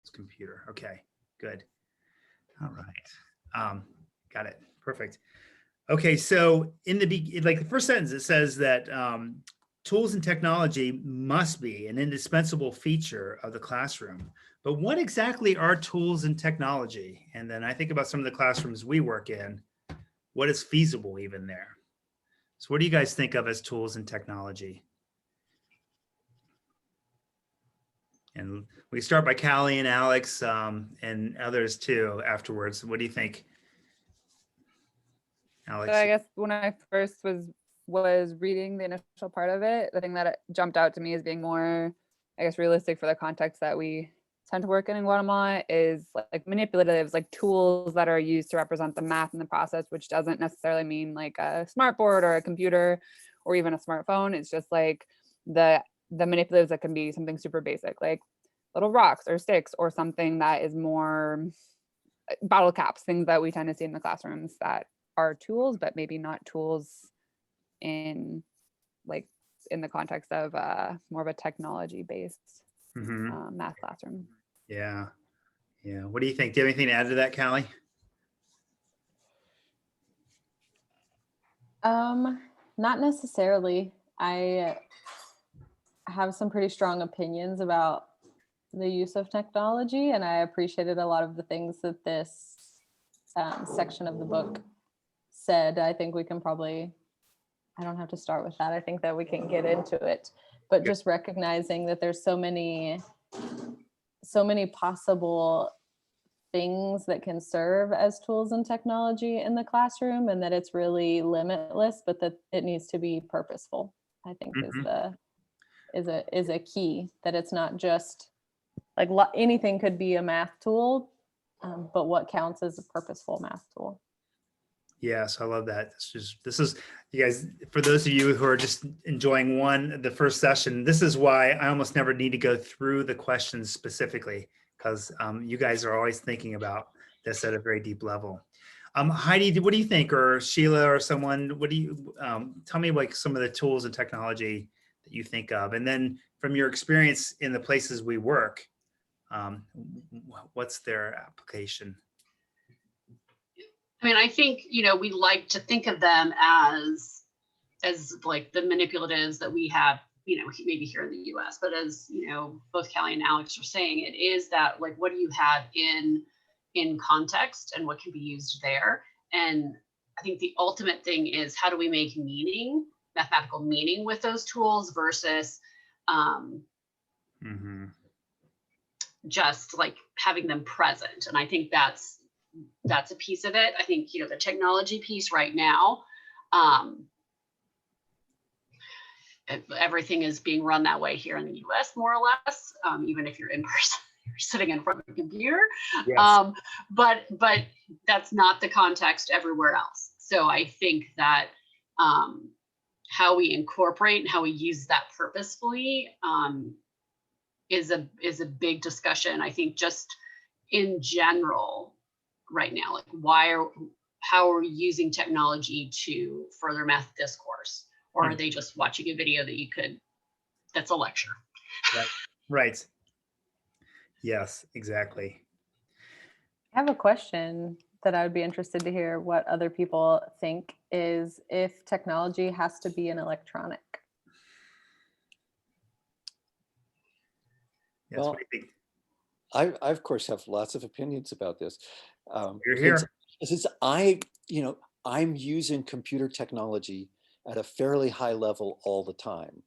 Computer. Okay, good. All right. Got it. Perfect. Okay, so in the first sentence, it says that tools and technology must be an indispensable feature of the classroom. But what exactly are tools and technology? And then I think about some of the classrooms we work in. What is feasible even there? So what do you guys think of as tools and technology? And we start by Callie and Alex and others too afterwards. What do you think, Alex? So I guess when I first was reading the initial part of it, the thing that jumped out to me as being more, I guess, realistic for the context that we tend to work in Guatemala is like manipulatives, like tools that are used to represent the math in the process, which doesn't necessarily mean like a smartboard or a computer or even a smartphone. It's just like the manipulatives that can be something super basic, like little rocks or sticks, or something that is more bottle caps, things that we tend to see in the classrooms that are tools, but maybe not tools in the context of more of a technology based math classroom. Yeah. Yeah. What do you think? Do you have anything to add to that, Callie? Not necessarily. I have some pretty strong opinions about the use of technology, and I appreciated a lot of the things that this section of the book said. I think we can probably, I don't have to start with that. I think that we can get into it, but just recognizing that there's so many possible things that can serve as tools and technology in the classroom, and that it's really limitless, but that it needs to be purposeful, I think is a key, that it's not just like anything could be a math tool, but what counts as a purposeful math tool. Yes, I love that. This is you guys, for those of you who are just enjoying the first session, this is why I almost never need to go through the questions specifically, because you guys are always thinking about this at a very deep level. Heidi, what do you think? Or Sheila or someone, what do you, tell me like some of the tools and technology that you think of. And then from your experience in the places we work, what's their application? I mean, I think, we like to think of them as like the manipulatives that we have, maybe here in the US, but as, both Callie and Alex are saying, it is that like, what do you have in context and what can be used there? And I think the ultimate thing is, how do we make mathematical meaning with those tools versus just like having them present. And I think that's a piece of it. I think, the technology piece right now, everything is being run that way here in the US, more or less, even if you're in person, you're sitting in front of a computer. Yes. But that's not the context everywhere else. So I think that how we incorporate and how we use that purposefully is a big discussion. I think just in general right now, like how are we using technology to further math discourse, or are they just watching a video that's a lecture? Right. Yes, exactly. I have a question that I would be interested to hear what other people think is, if technology has to be an electronic. Yes, well, what do you think? I of course have lots of opinions about this. You're here. Since I'm using computer technology at a fairly high level all the time.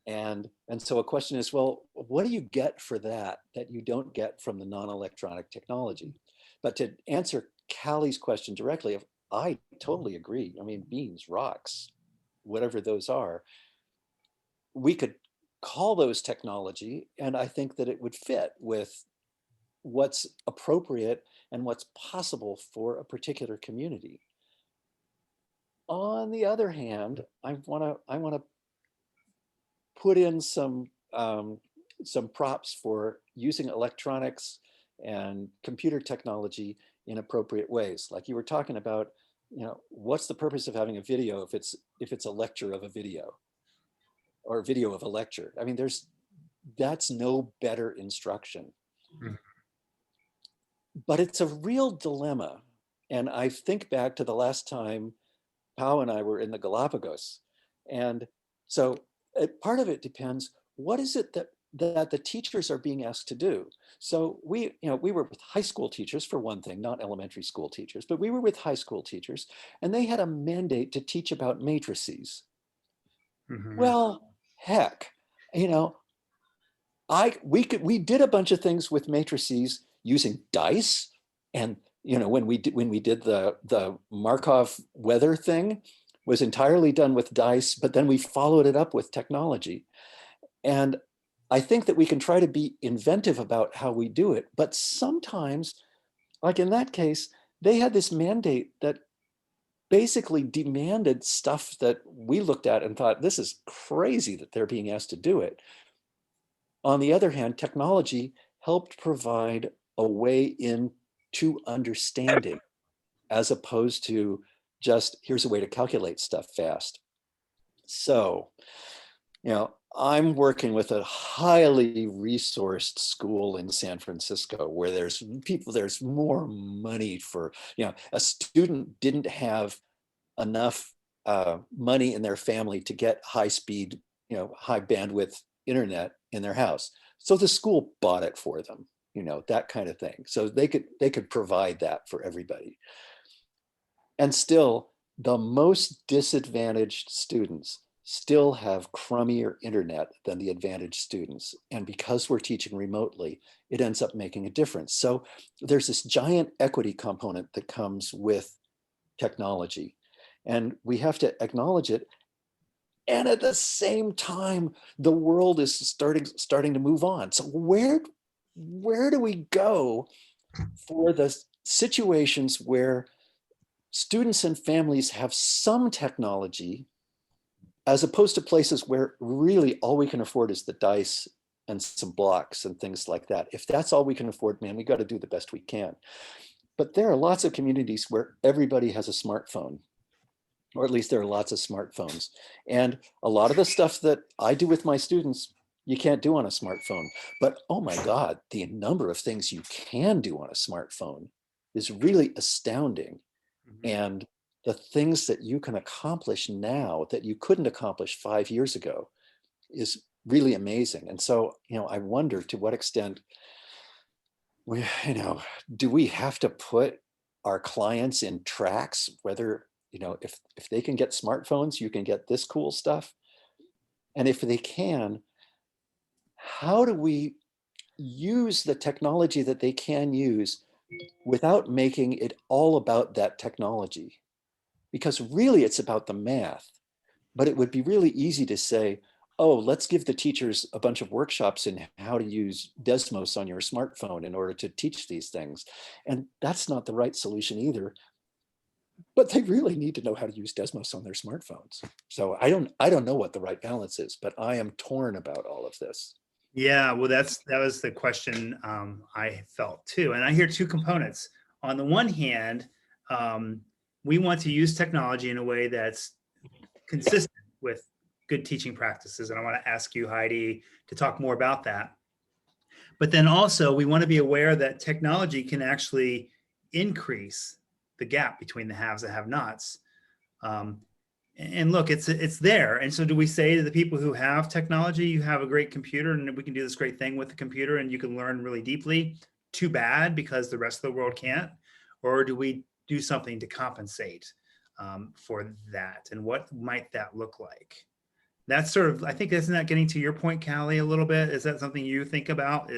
And so a question is, well, what do you get for that you don't get from the non-electronic technology? But to answer Callie's question directly, I totally agree. I mean, beans, rocks, whatever those are, we could call those technology, and I think that it would fit with what's appropriate and what's possible for a particular community. On the other hand, I want to put in some props for using electronics and computer technology in appropriate ways. Like you were talking about, what's the purpose of having a video if it's a lecture of a video, or a video of a lecture? I mean, that's no better instruction. Mhm. But it's a real dilemma. And I think back to the last time Pao and I were in the Galapagos. And so part of it depends, what is it that the teachers are being asked to do? So we were with high school teachers for one thing, not elementary school teachers, but we were with high school teachers, and they had a mandate to teach about matrices. Mhm. Well, heck, you know, we did a bunch of things with matrices using dice, and when we did the Markov weather thing was entirely done with dice, but then we followed it up with technology. And I think that we can try to be inventive about how we do it, but sometimes, like in that case, they had this mandate that basically demanded stuff that we looked at and thought, this is crazy that they're being asked to do it. On the other hand, technology helped provide a way into understanding, as opposed to just here's a way to calculate stuff fast. So, I'm working with a highly resourced school in San Francisco where there's more money for, a student didn't have enough money in their family to get high speed, high bandwidth internet in their house. So the school bought it for them, that kind of thing. So they could provide that for everybody. And still, the most disadvantaged students still have crummier internet than the advantaged students. And because we're teaching remotely, it ends up making a difference. So there's this giant equity component that comes with technology, and we have to acknowledge it. And at the same time, the world is starting to move on. So where do we go for the situations where students and families have some technology, as opposed to places where really all we can afford is the dice and some blocks and things like that? If that's all we can afford, man, we got to do the best we can. But there are lots of communities where everybody has a smartphone, or at least there are lots of smartphones. And a lot of the stuff that I do with my students, you can't do on a smartphone. But oh my God, the number of things you can do on a smartphone is really astounding. Mhm. And the things that you can accomplish now that you couldn't accomplish 5 years ago is really amazing. And so, I wonder to what extent do we have to put our clients in tracks, whether, if they can get smartphones, you can get this cool stuff. And if they can, how do we use the technology that they can use without making it all about that technology? Because really it's about the math, but it would be really easy to say, oh, let's give the teachers a bunch of workshops in how to use Desmos on your smartphone in order to teach these things. And that's not the right solution either. But they really need to know how to use Desmos on their smartphones. So I don't know what the right balance is, but I am torn about all of this. Yeah, well, that was the question I felt too. And I hear two components. On the one hand, we want to use technology in a way that's consistent with good teaching practices. And I want to ask you, Heidi, to talk more about that. But then also, we want to be aware that technology can actually increase the gap between the haves and have-nots. And look, it's there. And so do we say to the people who have technology, you have a great computer and we can do this great thing with the computer and you can learn really deeply? Too bad, because the rest of the world can't? Or do we do something to compensate for that? And what might that look like? That's sort of, I think, isn't that getting to your point, Callie, a little bit? Is that something you think about?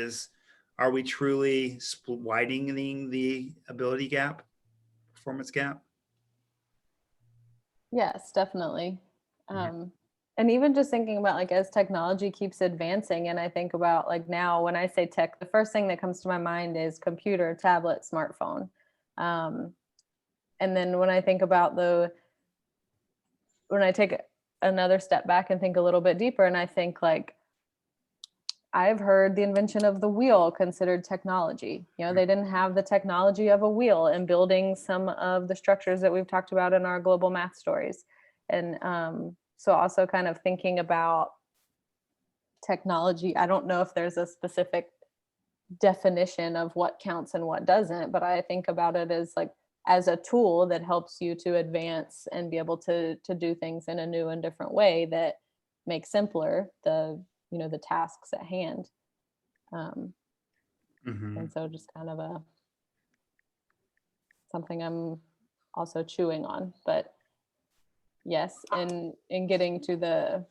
Are we truly widening the ability gap, performance gap? Yes, definitely. Mhm. And even just thinking about like as technology keeps advancing, and I think about like now when I say tech, the first thing that comes to my mind is computer, tablet, smartphone. And then when I think about when I take another step back and think a little bit deeper, and I think like I've heard the invention of the wheel considered technology. They didn't have the technology of a wheel in building some of the structures that we've talked about in our global math stories. And so also kind of thinking about technology, I don't know if there's a specific definition of what counts and what doesn't, but I think about it as like as a tool that helps you to advance and be able to do things in a new and different way that makes simpler the tasks at hand. And so just kind of something I'm also chewing on, but yes, in getting to the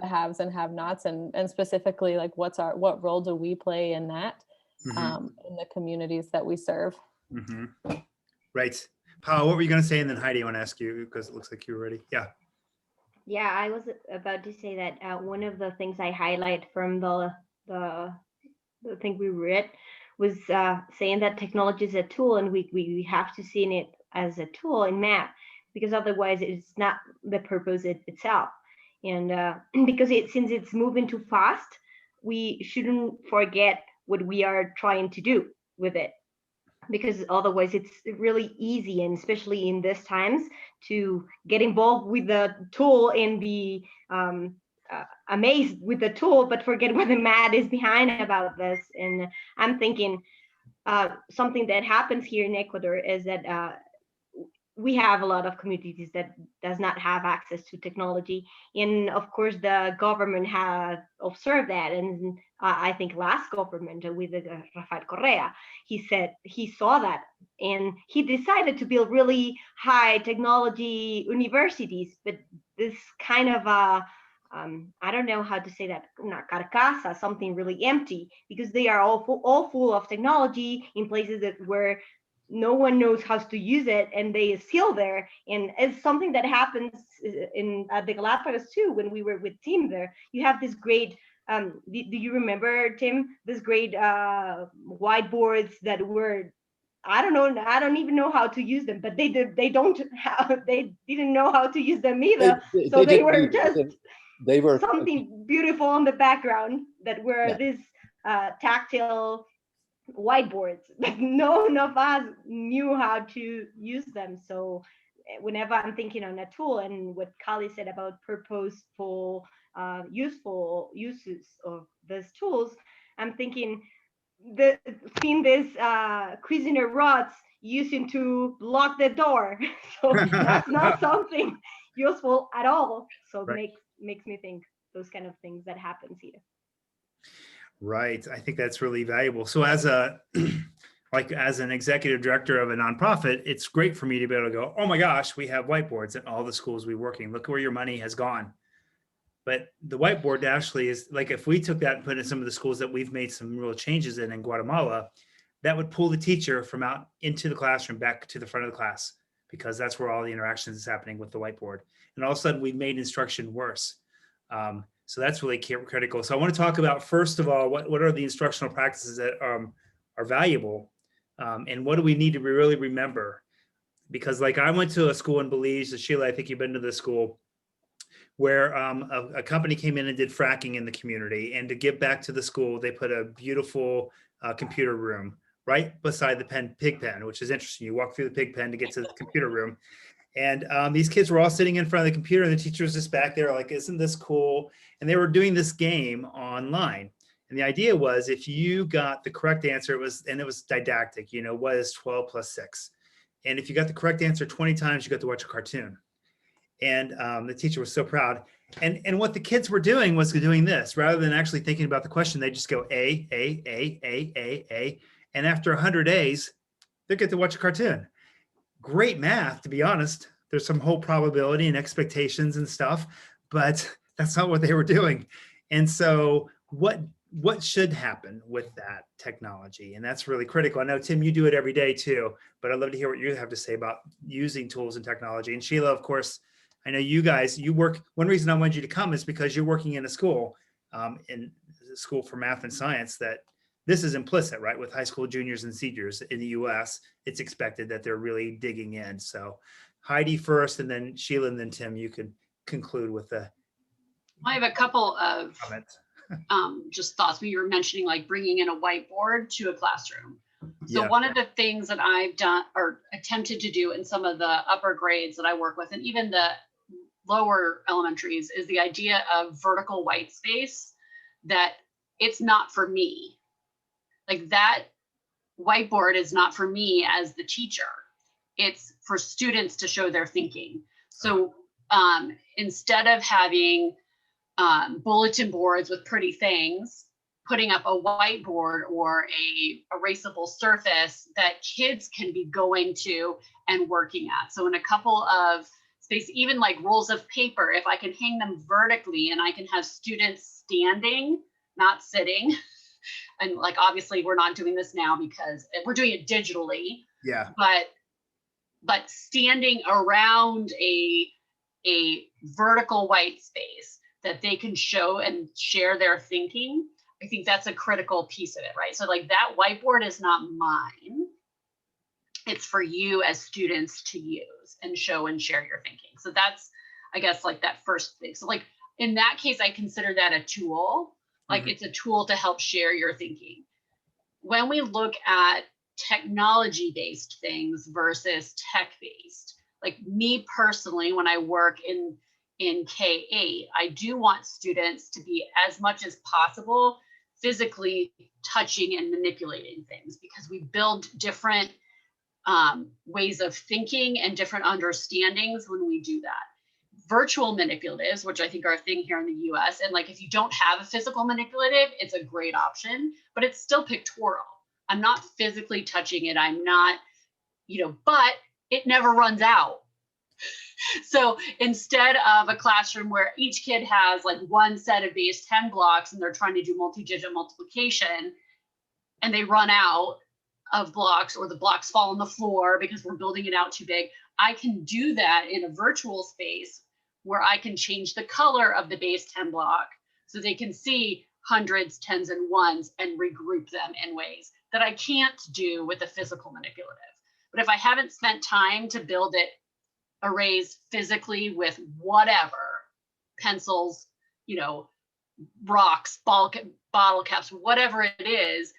haves and have-nots, and specifically like what role do we play in that in the communities that we serve. Right. Paul, what were you going to say? And then Heidi, I want to ask you because it looks like you're ready. Yeah. Yeah, I was about to say that one of the things I highlight from the thing we read was saying that technology is a tool, and we have to see it as a tool in math, because otherwise it's not the purpose itself. And because since it's moving too fast, we shouldn't forget what we are trying to do with it, because otherwise it's really easy, and especially in these times, to get involved with the tool and be amazed with the tool, but forget what the math is behind about this. And I'm thinking something that happens here in Ecuador is that we have a lot of communities that does not have access to technology, and of course the government has observed that. And I think last government with Rafael Correa, he said he saw that, and he decided to build really high technology universities, but this kind of I don't know how to say that, una carcasa, something really empty, because they are all full of technology in places where no one knows how to use it, and they are still there. And it's something that happens in the Galapagos too. When we were with Tim there, you have this great do you remember, Tim, this great whiteboards that were, I don't even know how to use them, but they didn't know how to use them either. So they were just they were something beautiful on the background that were this tactile whiteboards, but none of us knew how to use them. So whenever I'm thinking on a tool, and what Kali said about purposeful, useful uses of these tools, I'm thinking seeing this Cuisinart rods using to block the door. So that's not something useful at all. So makes me think those kind of things that happens here. Right. I think that's really valuable. So as as an executive director of a nonprofit, it's great for me to be able to go, oh my gosh, we have whiteboards at all the schools we work in. Look where your money has gone. But the whiteboard actually is like, if we took that and put it in some of the schools that we've made some real changes in Guatemala, that would pull the teacher from out into the classroom back to the front of the class, because that's where all the interactions is happening with the whiteboard. And all of a sudden we've made instruction worse. So that's really critical. So I want to talk about, first of all, what are the instructional practices that are valuable, and what do we need to really remember? Because like I went to a school in Belize, Sheila, I think you've been to this school, where a company came in and did fracking in the community. And to give back to the school, they put a beautiful computer room right beside the pig pen, which is interesting. You walk through the pig pen to get to the computer room. And these kids were all sitting in front of the computer, and the teacher was just back there like, isn't this cool? And they were doing this game online. And the idea was, if you got the correct answer, it was didactic, what is 12 plus 6? And if you got the correct answer 20 times, you got to watch a cartoon. And the teacher was so proud. And what the kids were doing was doing this, rather than actually thinking about the question, they just go A. And after 100 A's, they get to watch a cartoon. Great math, to be honest. There's some whole probability and expectations and stuff, but that's not what they were doing. And so what should happen with that technology? And that's really critical. I know, Tim, you do it every day too, but I'd love to hear what you have to say about using tools and technology. And Sheila, of course, I know you guys, you work, one reason I wanted you to come is because you're working in a school, in a school for math and science, that this is implicit, right? With high school juniors and seniors in the US, it's expected that they're really digging in. So Heidi first, and then Sheila, and then Tim, you can conclude with the I have a couple of comments. just thoughts when you were mentioning like bringing in a whiteboard to a classroom. So Yeah. one of the things that I've done or attempted to do in some of the upper grades that I work with, and even the lower elementaries, is the idea of vertical white space, that it's not for me. Like that whiteboard is not for me as the teacher. It's for students to show their thinking. So instead of having bulletin boards with pretty things, putting up a whiteboard or a erasable surface that kids can be going to and working at. So in a couple of space, even like rolls of paper, if I can hang them vertically and I can have students standing, not sitting. And like, obviously we're not doing this now because we're doing it digitally. Yeah. But standing around a vertical white space that they can show and share their thinking, I think that's a critical piece of it, right? So like that whiteboard is not mine. It's for you as students to use and show and share your thinking. So that's, I guess, like that first thing. So like in that case, I consider that a tool. Like it's a tool to help share your thinking. When we look at technology-based things versus tech-based, like me personally, when I work in K-8, I do want students to be as much as possible physically touching and manipulating things, because we build different ways of thinking and different understandings when we do that. Virtual manipulatives, which I think are a thing here in the US, and like if you don't have a physical manipulative, it's a great option, but it's still pictorial. I'm not physically touching it. I'm not, but it never runs out. So instead of a classroom where each kid has like one set of base 10 blocks and they're trying to do multi-digit multiplication and they run out of blocks, or the blocks fall on the floor because we're building it out too big, I can do that in a virtual space where I can change the color of the base 10 block so they can see hundreds, tens, and ones and regroup them in ways that I can't do with a physical manipulative. But if I haven't spent time to build it, arrays physically with whatever, pencils, rocks, bottle caps, whatever it is,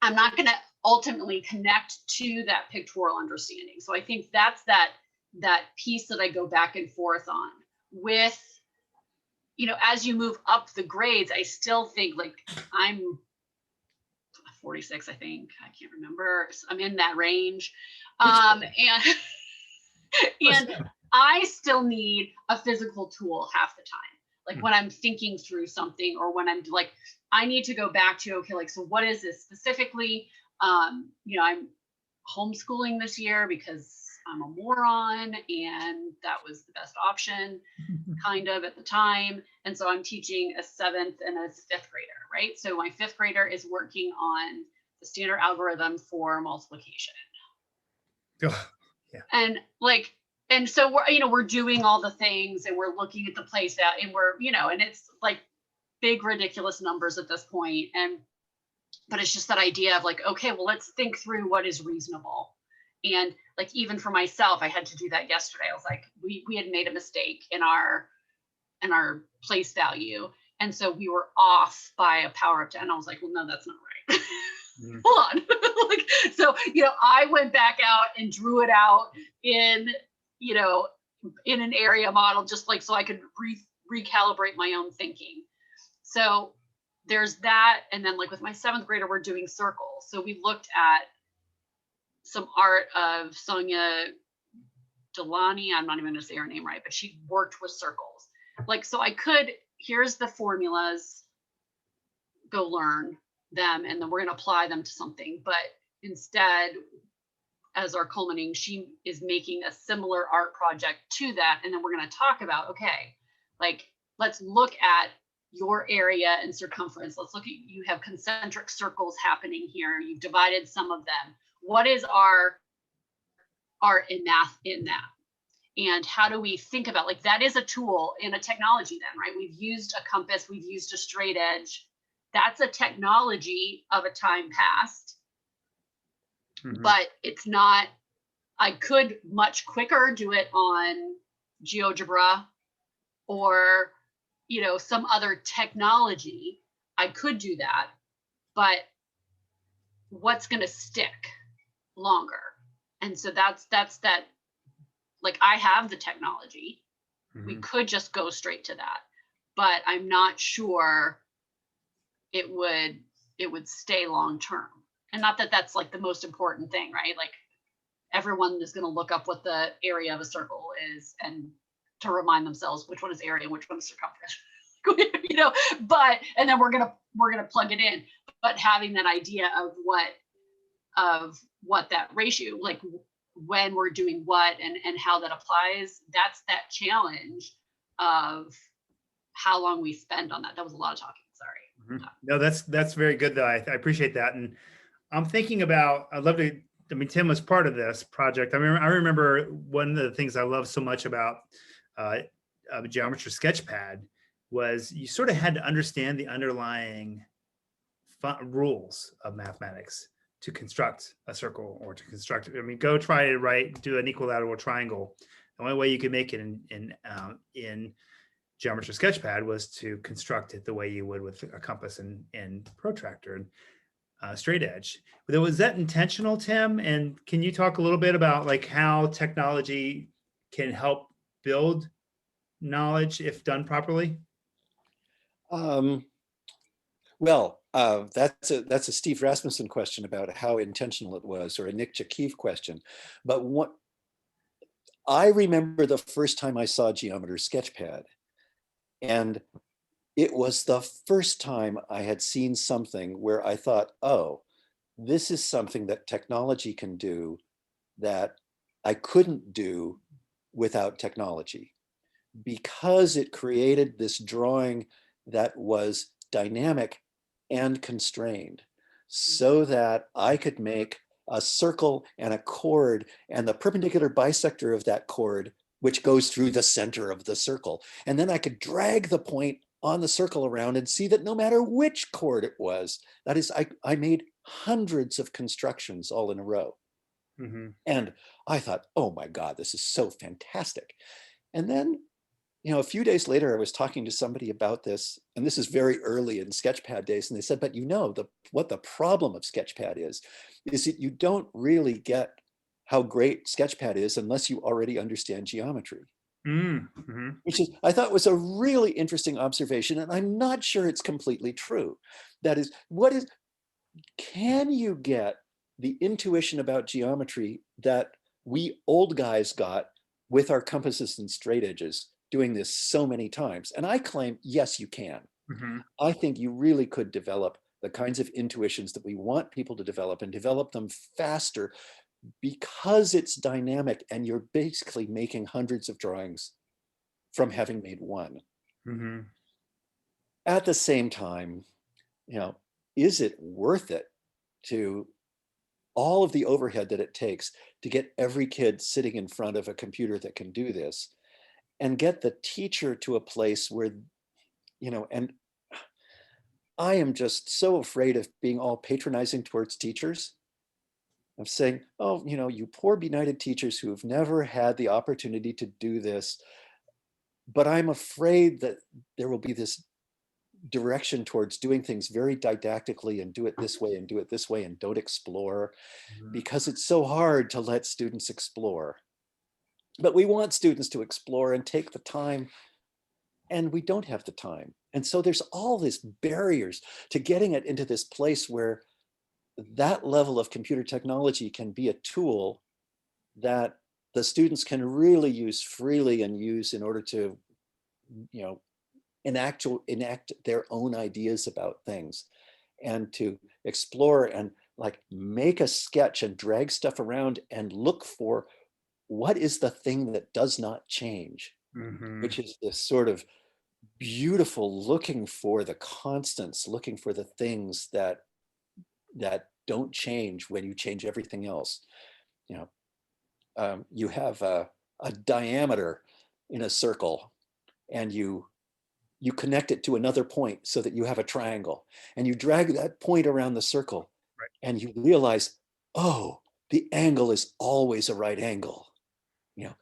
I'm not going to ultimately connect to that pictorial understanding. So I think that's that piece that I go back and forth on with, as you move up the grades, I still think like I'm 46, I think, I can't remember. I'm in that range. And I still need a physical tool half the time. Like when I'm thinking through something, or when I'm like, I need to go back to, okay, like, so what is this specifically? I'm homeschooling this year because I'm a moron and that was the best option kind of at the time. And so I'm teaching a 7th and a 5th grader, right? So my 5th grader is working on the standard algorithm for multiplication. Oh, yeah. And so we're doing all the things and we're looking at the place out and we're, and it's like big, ridiculous numbers at this point. But it's just that idea of like, okay, well, let's think through what is reasonable. And like, even for myself, I had to do that yesterday. I was like, we had made a mistake in our place value. And so we were off by a power of 10. I was like, well, no, that's not right. Hold on. So, I went back out and drew it out in an area model, just like, so I could recalibrate my own thinking. So there's that. And then like with my 7th grader, we're doing circles. So we looked at some art of Sonia Delani. I'm not even going to say her name right, but she worked with circles. Like, so here's the formulas, go learn them, and then we're going to apply them to something. But instead, as our culminating, she is making a similar art project to that. And then we're going to talk about, okay, like, let's look at your area and circumference. Let's look at, you have concentric circles happening here. You've divided some of them. What is our art in math in that? And how do we think about, like, that is a tool in a technology then, right? We've used a compass, we've used a straight edge. That's a technology of a time past, but it's not, I could much quicker do it on GeoGebra or, some other technology. I could do that, but what's going to stick longer? And so that's that, like, I have the technology. We could just go straight to that, but I'm not sure it would it would stay long term. And not that that's like the most important thing, right? Like everyone is going to look up what the area of a circle is and to remind themselves which one is area and which one is circumference. You know, but and then we're gonna plug it in. But having that idea of what that ratio, like when we're doing what and how that applies, that's that challenge of how long we spend on that. That was a lot of talking. Sorry. No, that's very good though. I appreciate that. And I'm thinking about, I'd love to, I mean, Tim was part of this project. I remember one of the things I love so much about Geometer Sketchpad was you sort of had to understand the underlying rules of mathematics to construct a circle or to construct, I mean, go try to do an equilateral triangle. The only way you could make it in Geometer Sketchpad was to construct it the way you would with a compass and protractor and straight edge. But was that intentional, Tim? And can you talk a little bit about like how technology can help build knowledge if done properly? Well, that's a Steve Rasmussen question about how intentional it was, or a Nick Chakiev question. But what I remember the first time I saw Geometer Sketchpad, and it was the first time I had seen something where I thought, oh, this is something that technology can do that I couldn't do without technology, because it created this drawing that was dynamic and constrained so that I could make a circle and a chord and the perpendicular bisector of that chord, which goes through the center of the circle. And then I could drag the point on the circle around and see that no matter which chord it was, that is, I made hundreds of constructions all in a row. Mm-hmm. And I thought, oh my God, this is so fantastic. And then, you know, a few days later, I was talking to somebody about this, and this is very early in Sketchpad days, and they said, but you know, what the problem of Sketchpad is that you don't really get how great Sketchpad is unless you already understand geometry. Mm-hmm. Which is, I thought, was a really interesting observation, and I'm not sure it's completely true. That is, can you get the intuition about geometry that we old guys got with our compasses and straight edges, doing this so many times? And I claim, yes, you can. Mm-hmm. I think you really could develop the kinds of intuitions that we want people to develop, and develop them faster, because it's dynamic and you're basically making hundreds of drawings from having made one. Mm-hmm. At the same time, you know, is it worth it to all of the overhead that it takes to get every kid sitting in front of a computer that can do this, and get the teacher to a place where, you know, and I am just so afraid of being all patronizing towards teachers, of saying, oh, you know, you poor benighted teachers who have never had the opportunity to do this. But I'm afraid that there will be this direction towards doing things very didactically, and do it this way and do it this way, and don't explore, because it's so hard to let students explore. But we want students to explore and take the time, and we don't have the time. And so there's all these barriers to getting it into this place where that level of computer technology can be a tool that the students can really use freely and use in order to, you know, enact their own ideas about things, and to explore and like make a sketch and drag stuff around and look for what is the thing that does not change, mm-hmm. which is this sort of beautiful looking for the constants, looking for the things that don't change when you change everything else. You know, you have a diameter in a circle, and you connect it to another point so that you have a triangle, and you drag that point around the circle, right. And you realize, oh, the angle is always a right angle. You know,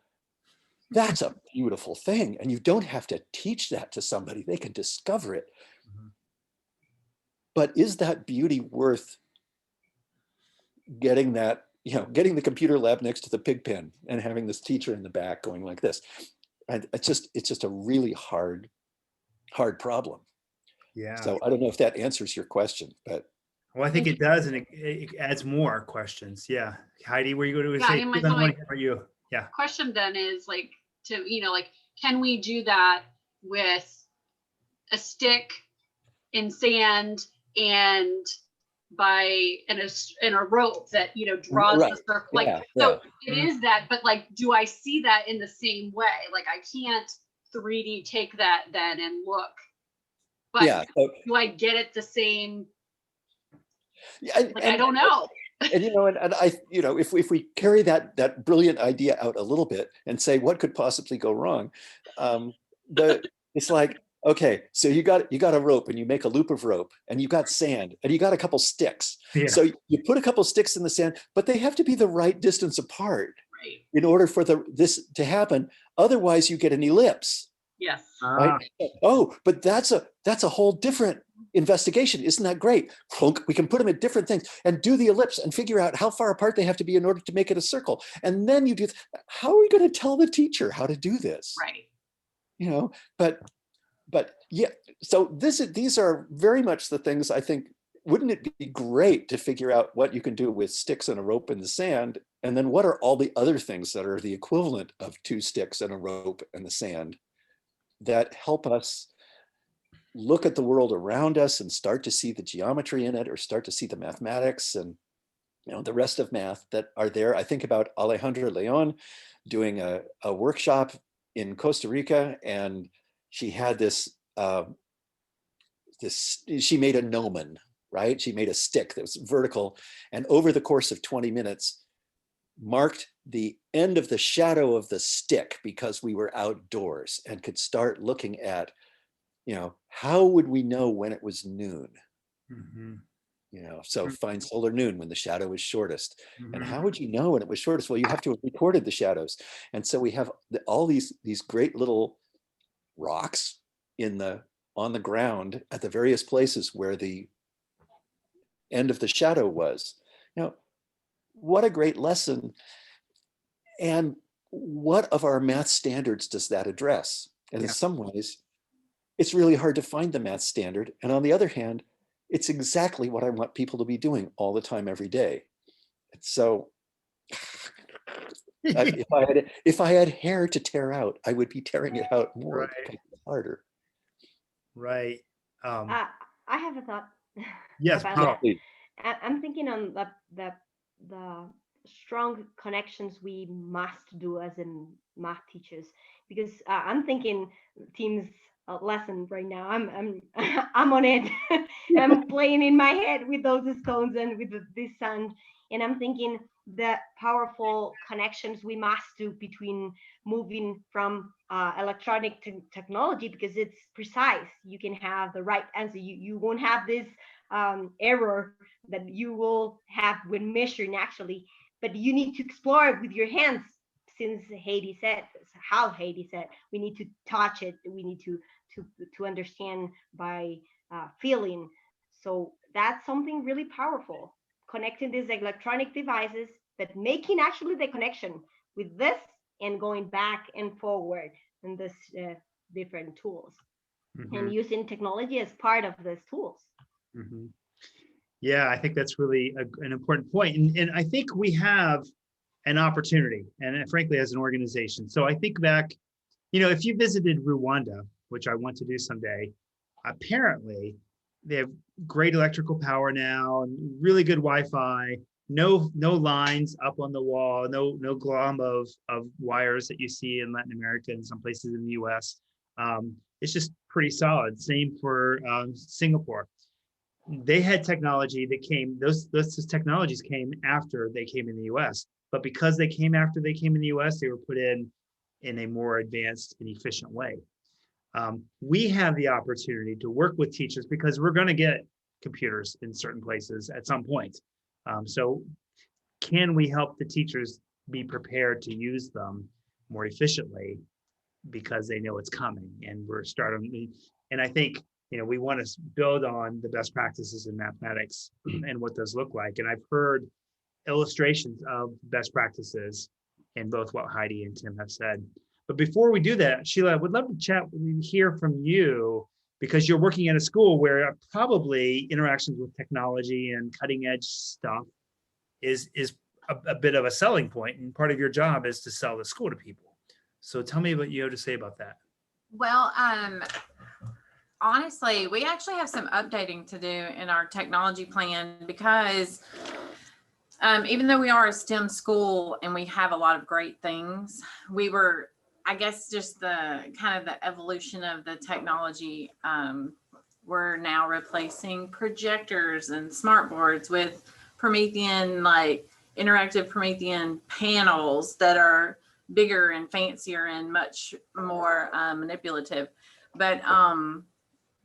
that's a beautiful thing, and you don't have to teach that to somebody. They can discover it. Mm-hmm. But is that beauty worth getting that, you know, getting the computer lab next to the pig pen and having this teacher in the back going like this? And it's just a really hard problem. Yeah. So I don't know if that answers your question, but Well, I think it does, and it adds more questions. Yeah. Heidi, were you going to Yeah, say? I mean, I want to hear from you. Yeah. question then is like, like, can we do that with a stick in sand and a rope that draws Right. the circle? Like, Yeah, so yeah. it is that, but like, do I see that in the same way? Like, I can't 3D take that then and look, but Yeah. So, do I get it the same? yeah, Like, I don't know. And and I, if we carry that brilliant idea out a little bit and say what could possibly go wrong, it's like, okay, so you got a rope and you make a loop of rope and you got sand and you got a couple sticks. Yeah. So you put a couple sticks in the sand, but they have to be the right distance apart Right. in order for this to happen. Otherwise, you get an ellipse. Yes. Right? Oh, but that's a whole different investigation. Isn't that great? We can put them at different things and do the ellipse and figure out how far apart they have to be in order to make it a circle. And then you do, how are we going to tell the teacher how to do this? Right. But yeah, so these are very much the things I think. Wouldn't it be great to figure out what you can do with sticks and a rope in the sand? And then what are all the other things that are the equivalent of 2 sticks and a rope in the sand that help us look at the world around us and start to see the geometry in it, or start to see the mathematics and the rest of math that are there. I think about Alejandra Leon doing a workshop in Costa Rica, and she had this she made a gnomon, right? She made a stick that was vertical, and over the course of 20 minutes marked the end of the shadow of the stick, because we were outdoors and could start looking at, how would we know when it was noon? Mm-hmm. So find solar noon when the shadow was shortest. Mm-hmm. And how would you know when it was shortest? Well, you have to have recorded the shadows. And so we have all these great little rocks on the ground at the various places where the end of the shadow was. What a great lesson. And what of our math standards does that address? And in some ways, it's really hard to find the math standard. And on the other hand, it's exactly what I want people to be doing all the time, every day. So if I had hair to tear out, I would be tearing it out more. Right. Because it's harder. Right. I have a thought. Yes, about Paul. that. I'm thinking on the strong connections we must do as in math teachers, because I'm thinking teams lesson right now. I'm on it. I'm playing in my head with those stones and with this sand, and I'm thinking the powerful connections we must do between moving from electronic technology, because it's precise. You can have the right answer. You won't have this error that you will have when measuring actually, but you need to explore it with your hands. Since Heidi said, we need to touch it. We need to understand by feeling. So that's something really powerful, connecting these electronic devices, but making actually the connection with this and going back and forward in this different tools, and using technology as part of these tools. Mm-hmm. Yeah, I think that's really an important point. And I think we have an opportunity, and frankly, as an organization. So I think back, if you visited Rwanda, which I want to do someday, apparently they have great electrical power now, and really good Wi-Fi, no lines up on the wall, no glom of wires that you see in Latin America and some places in the US. It's just pretty solid. Same for Singapore. They had technology that came, those technologies came after they came in the US. But because they came after they came in the US, they were put in a more advanced and efficient way. We have the opportunity to work with teachers, because we're going to get computers in certain places at some point. So can we help the teachers be prepared to use them more efficiently, because they know it's coming, and we're starting. And I think, we want to build on the best practices in mathematics and what those look like. And I've heard illustrations of best practices in both what Heidi and Tim have said. But before we do that, Sheila, I would love to hear from you. because you're working at a school where probably interactions with technology and cutting edge stuff is a bit of a selling point, and part of your job is to sell the school to people. So tell me what you have to say about that. Well, honestly, we actually have some updating to do in our technology plan because even though we are a STEM school and we have a lot of great things, we were, I guess, just the kind of the evolution of the technology. We're now replacing projectors and smart boards with Promethean, like interactive Promethean panels that are bigger and fancier and much more manipulative. But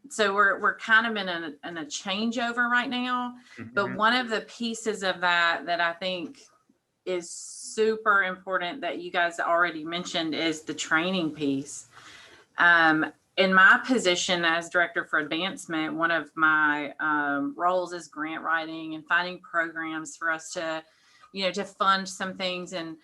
so we're kind of in a changeover right now. But one of the pieces of that I think is super important that you guys already mentioned is the training piece. In my position as director for advancement, one of my roles is grant writing and finding programs for us to, to fund some things. And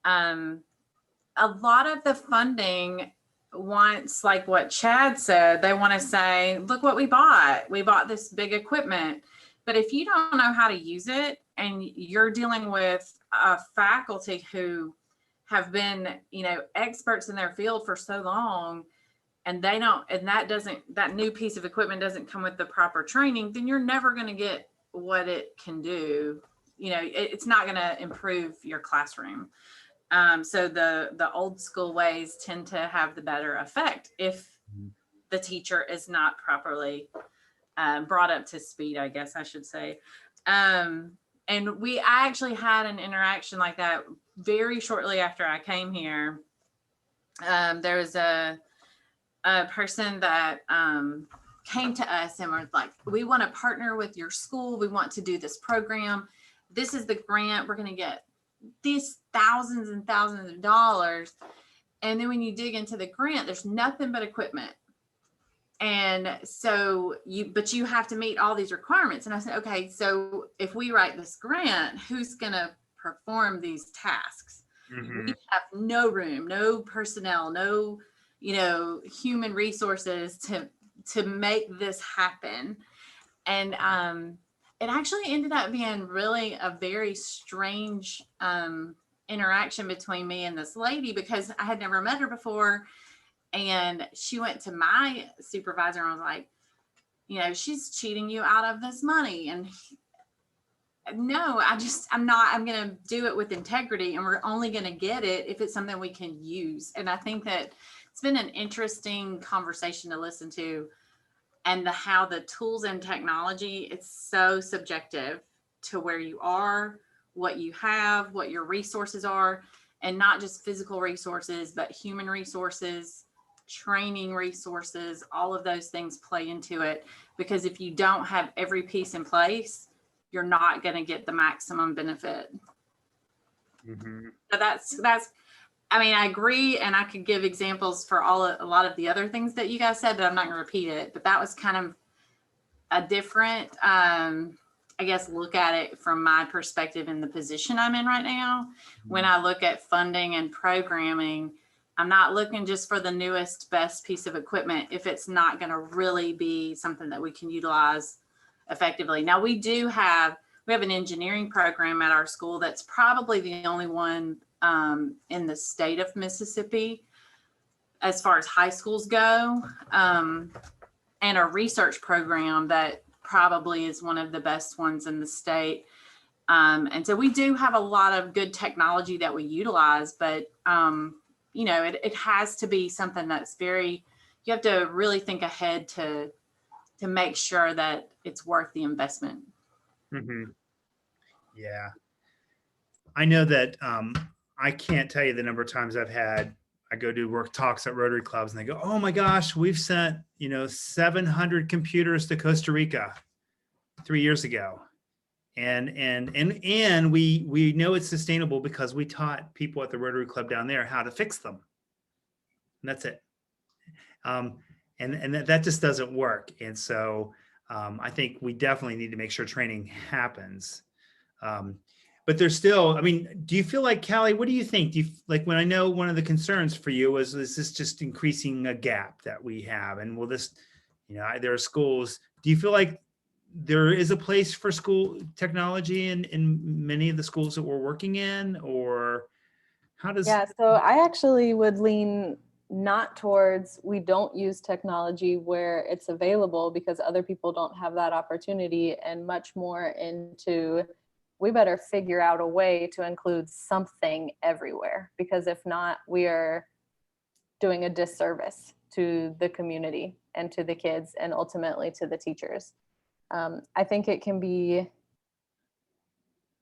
a lot of the funding wants, like what Chad said, they want to say, look what we bought. We bought this big equipment. But if you don't know how to use it and you're dealing with a faculty who have been, experts in their field for so long, and they don't, and that new piece of equipment doesn't come with the proper training, then you're never going to get what it can do. It's not going to improve your classroom. So the old school ways tend to have the better effect if the teacher is not properly brought up to speed, I guess I should say. And I actually had an interaction like that very shortly after I came here. There was a person that came to us and was like, we want to partner with your school. We want to do this program. This is the grant. We're going to get these thousands and thousands of dollars. And then when you dig into the grant, there's nothing but equipment. And so you have to meet all these requirements. And I said, okay, so if we write this grant, who's going to perform these tasks? We have no room, no personnel, no, human resources to make this happen. And it actually ended up being really a very strange interaction between me and this lady, because I had never met her before. And she went to my supervisor and was like, she's cheating you out of this money. And no, I'm going to do it with integrity, and we're only going to get it if it's something we can use. And I think that it's been an interesting conversation to listen to, and how the tools and technology, it's so subjective to where you are, what you have, what your resources are, and not just physical resources, but human resources, training resources, all of those things play into it. Because if you don't have every piece in place, you're not going to get the maximum benefit. So that's, I agree. And I could give examples for a lot of the other things that you guys said, but I'm not going to repeat it. But that was kind of a different, I guess, look at it from my perspective in the position I'm in right now. When I look at funding and programming, I'm not looking just for the newest, best piece of equipment if it's not going to really be something that we can utilize effectively. Now, we have an engineering program at our school that's probably the only one in the state of Mississippi as far as high schools go, and a research program that probably is one of the best ones in the state. And so we do have a lot of good technology that we utilize, but it has to be something that's you have to really think ahead to make sure that it's worth the investment. Yeah. I know that I can't tell you the number of times I go do work talks at Rotary clubs and they go, oh my gosh, we've sent, 700 computers to Costa Rica 3 years ago. And we know it's sustainable because we taught people at the Rotary Club down there how to fix them. And that's it. And that just doesn't work. And so I think we definitely need to make sure training happens. But there's still, do you feel like, Callie, what do you think? When I know one of the concerns for you is this just increasing a gap that we have? And will this There are schools. Do you feel like there is a place for school technology in many of the schools that we're working in, or how does? Yeah, so I actually would lean not towards we don't use technology where it's available because other people don't have that opportunity, and much more into we better figure out a way to include something everywhere, because if not, we are doing a disservice to the community and to the kids and ultimately to the teachers. I think it can be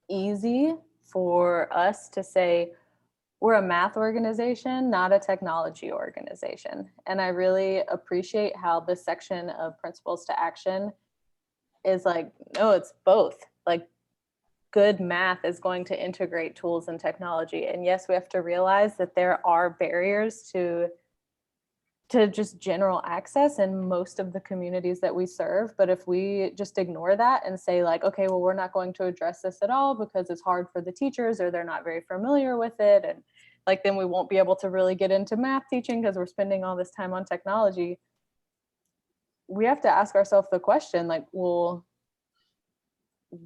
easy for us to say, we're a math organization, not a technology organization. And I really appreciate how this section of Principles to Action is like, no, it's both. Like, good math is going to integrate tools and technology. And yes, we have to realize that there are barriers to just general access in most of the communities that we serve. But if we just ignore that and say like, okay, well, we're not going to address this at all because it's hard for the teachers or they're not very familiar with it. And like, then we won't be able to really get into math teaching because we're spending all this time on technology. We have to ask ourselves the question like, well,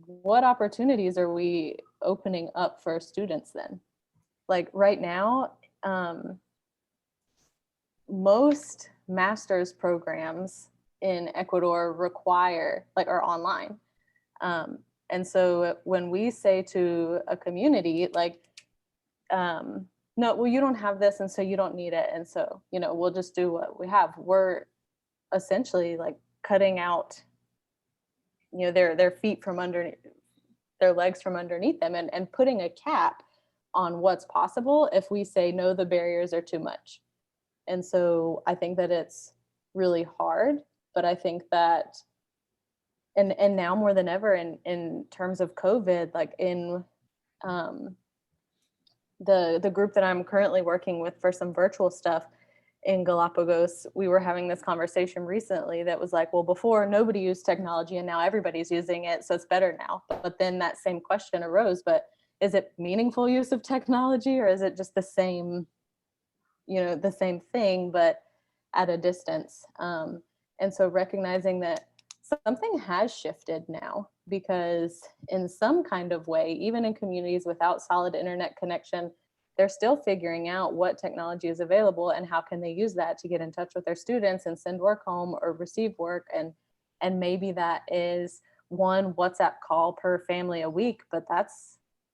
what opportunities are we opening up for students then? Like right now, most master's programs in Ecuador require are online. And so when we say to a community, like, no, well, you don't have this, and so you don't need it. And so, we'll just do what we have. We're essentially like cutting out, their feet from underneath, their legs from underneath them, and putting a cap on what's possible if we say, no, the barriers are too much. And so I think that it's really hard, but I think that, and now more than ever in terms of COVID, like in the group that I'm currently working with for some virtual stuff in Galapagos, we were having this conversation recently that was like, well, before nobody used technology and now everybody's using it, so it's better now. But then that same question arose, but is it meaningful use of technology, or is it just the same thing, but at a distance? And so recognizing that something has shifted now, because in some kind of way, even in communities without solid internet connection, they're still figuring out what technology is available and how can they use that to get in touch with their students and send work home or receive work. And maybe that is one WhatsApp call per family a week, but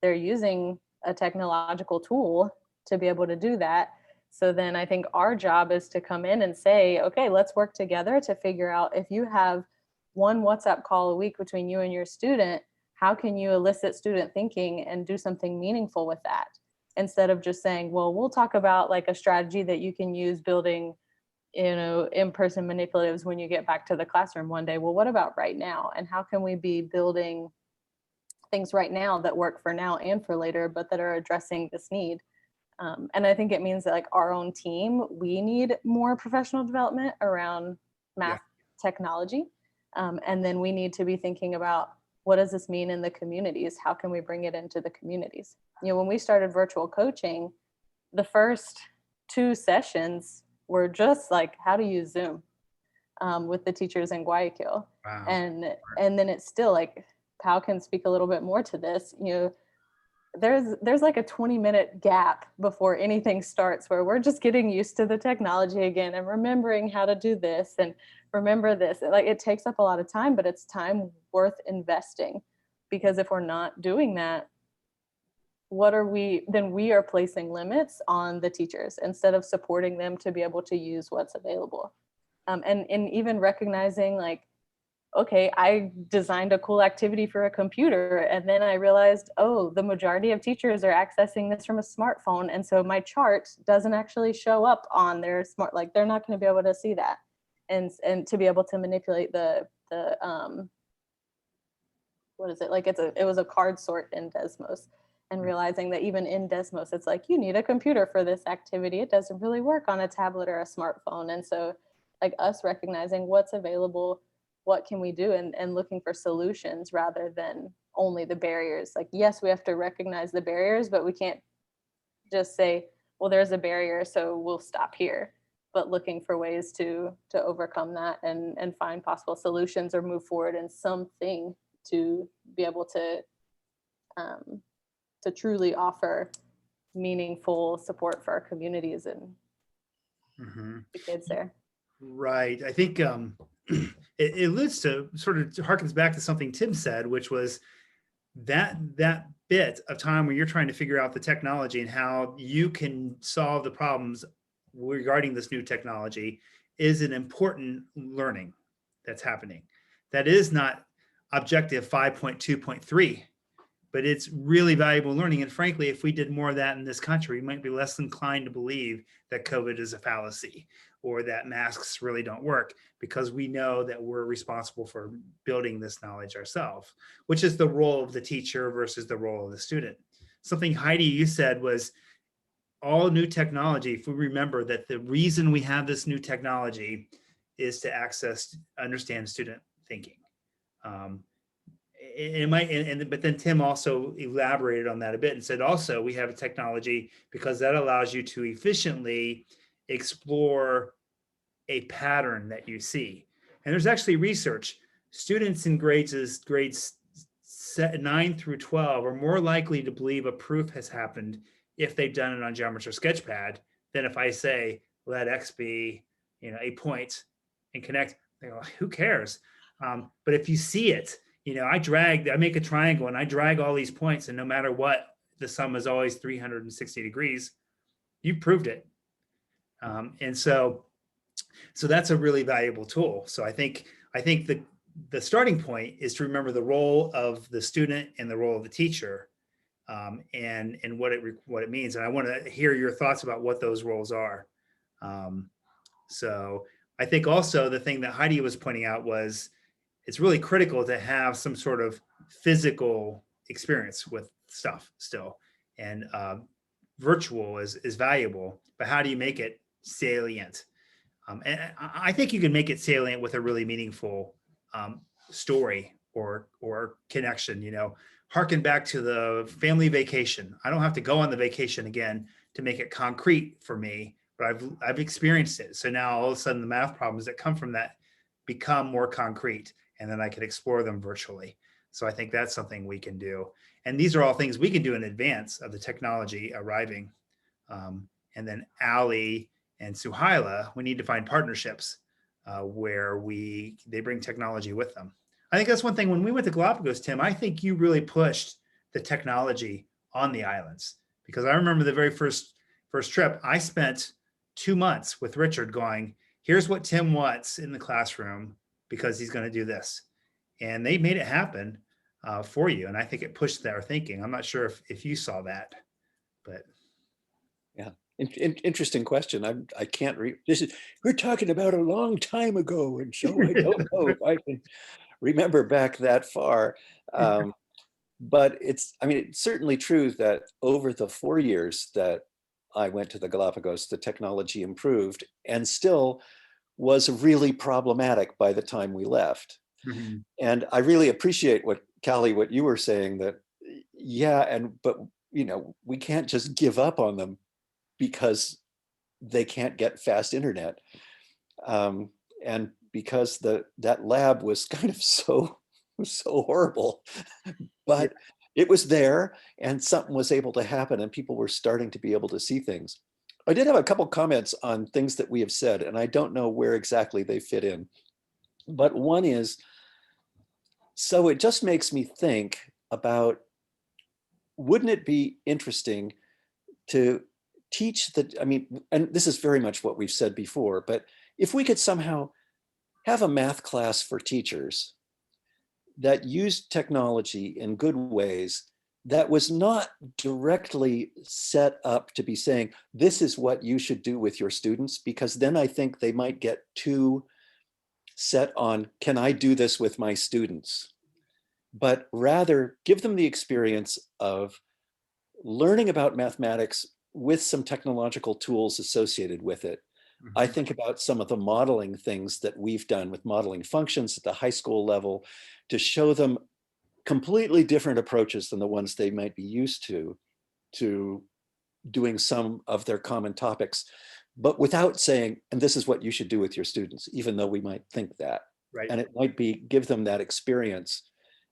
they're using a technological tool to be able to do that. So then I think our job is to come in and say, okay, let's work together to figure out, if you have one WhatsApp call a week between you and your student, how can you elicit student thinking and do something meaningful with that? Instead of just saying, well, we'll talk about like a strategy that you can use building, in-person manipulatives when you get back to the classroom one day. Well, what about right now? And how can we be building things right now that work for now and for later, but that are addressing this need? And I think it means that like our own team, we need more professional development around math technology. And then we need to be thinking about, what does this mean in the communities? How can we bring it into the communities? When we started virtual coaching, the first 2 sessions were just like how to use Zoom with the teachers in Guayaquil. Wow. And then it's still like, Pao can speak a little bit more to this. There's like a 20-minute gap before anything starts, where we're just getting used to the technology again and remembering how to do this and remember this. Like, it takes up a lot of time, but it's time worth investing, because if we're not doing that, we are placing limits on the teachers instead of supporting them to be able to use what's available. And even recognizing like, okay, I designed a cool activity for a computer, and then I realized, oh, the majority of teachers are accessing this from a smartphone, and so my chart doesn't actually show up on their like they're not going to be able to see that, and to be able to manipulate the what is it, like it was a card sort in Desmos, and realizing that even in Desmos, it's like, you need a computer for this activity. It doesn't really work on a tablet or a smartphone. And so like us recognizing what's available, what can we do, and looking for solutions rather than only the barriers. Like, yes, we have to recognize the barriers, but we can't just say, well, there's a barrier, so we'll stop here. but looking for ways to overcome that and find possible solutions or move forward in something to be able to truly offer meaningful support for our communities and the kids there. Right. I think it alludes to, sort of harkens back to something Tim said, which was that bit of time where you're trying to figure out the technology and how you can solve the problems regarding this new technology is an important learning that's happening. That is not objective 5.2.3, but it's really valuable learning. And frankly, if we did more of that in this country, we might be less inclined to believe that COVID is a fallacy or that masks really don't work, because we know that we're responsible for building this knowledge ourselves, which is the role of the teacher versus the role of the student. Something Heidi, you said was all new technology. If we remember that the reason we have this new technology is to understand student thinking. But then Tim also elaborated on that a bit and said also we have a technology because that allows you to efficiently explore a pattern that you see. And there's actually research. Students in grades 9 through 12 are more likely to believe a proof has happened if they've done it on Geometer Sketchpad than if I say, let X be, a point and connect. They go, who cares? But if you see it, I make a triangle and I drag all these points, and no matter what, the sum is always 360 degrees. You proved it. And so that's a really valuable tool. So I think the starting point is to remember the role of the student and the role of the teacher, and what it means. And I want to hear your thoughts about what those roles are. So I think also the thing that Heidi was pointing out was it's really critical to have some sort of physical experience with stuff still. And virtual is valuable, but how do you make it salient? And I think you can make it salient with a really meaningful story or connection. Harken back to the family vacation. I don't have to go on the vacation again to make it concrete for me, but I've experienced it. So now all of a sudden the math problems that come from that become more concrete, and then I can explore them virtually. So I think that's something we can do. And these are all things we can do in advance of the technology arriving. And then Ali and Suhaila, we need to find partnerships where they bring technology with them. I think that's one thing. When we went to Galapagos, Tim, I think you really pushed the technology on the islands, because I remember the very first trip, I spent 2 months with Richard going, here's what Tim wants in the classroom because he's going to do this. And they made it happen for you. And I think it pushed their thinking. I'm not sure if you saw that, but. Yeah. Interesting question. I can't read. We're talking about a long time ago, and so I don't know if I can remember back that far. But it's certainly true that over the 4 years that I went to the Galapagos, the technology improved and still was really problematic by the time we left. Mm-hmm. And I really appreciate what you were saying, that but we can't just give up on them because they can't get fast internet. And because that lab was kind of so horrible, but it was there and something was able to happen and people were starting to be able to see things. I did have a couple comments on things that we have said, and I don't know where exactly they fit in. But one is, so it just makes me think about, wouldn't it be interesting to teach and this is very much what we've said before, but if we could somehow have a math class for teachers that used technology in good ways, that was not directly set up to be saying, this is what you should do with your students, because then I think they might get too set on, can I do this with my students? But rather give them the experience of learning about mathematics with some technological tools associated with it. Mm-hmm. I think about some of the modeling things that we've done with modeling functions at the high school level to show them completely different approaches than the ones they might be used to doing some of their common topics, but without saying, and this is what you should do with your students, even though we might think that. Right. And it might be give them that experience.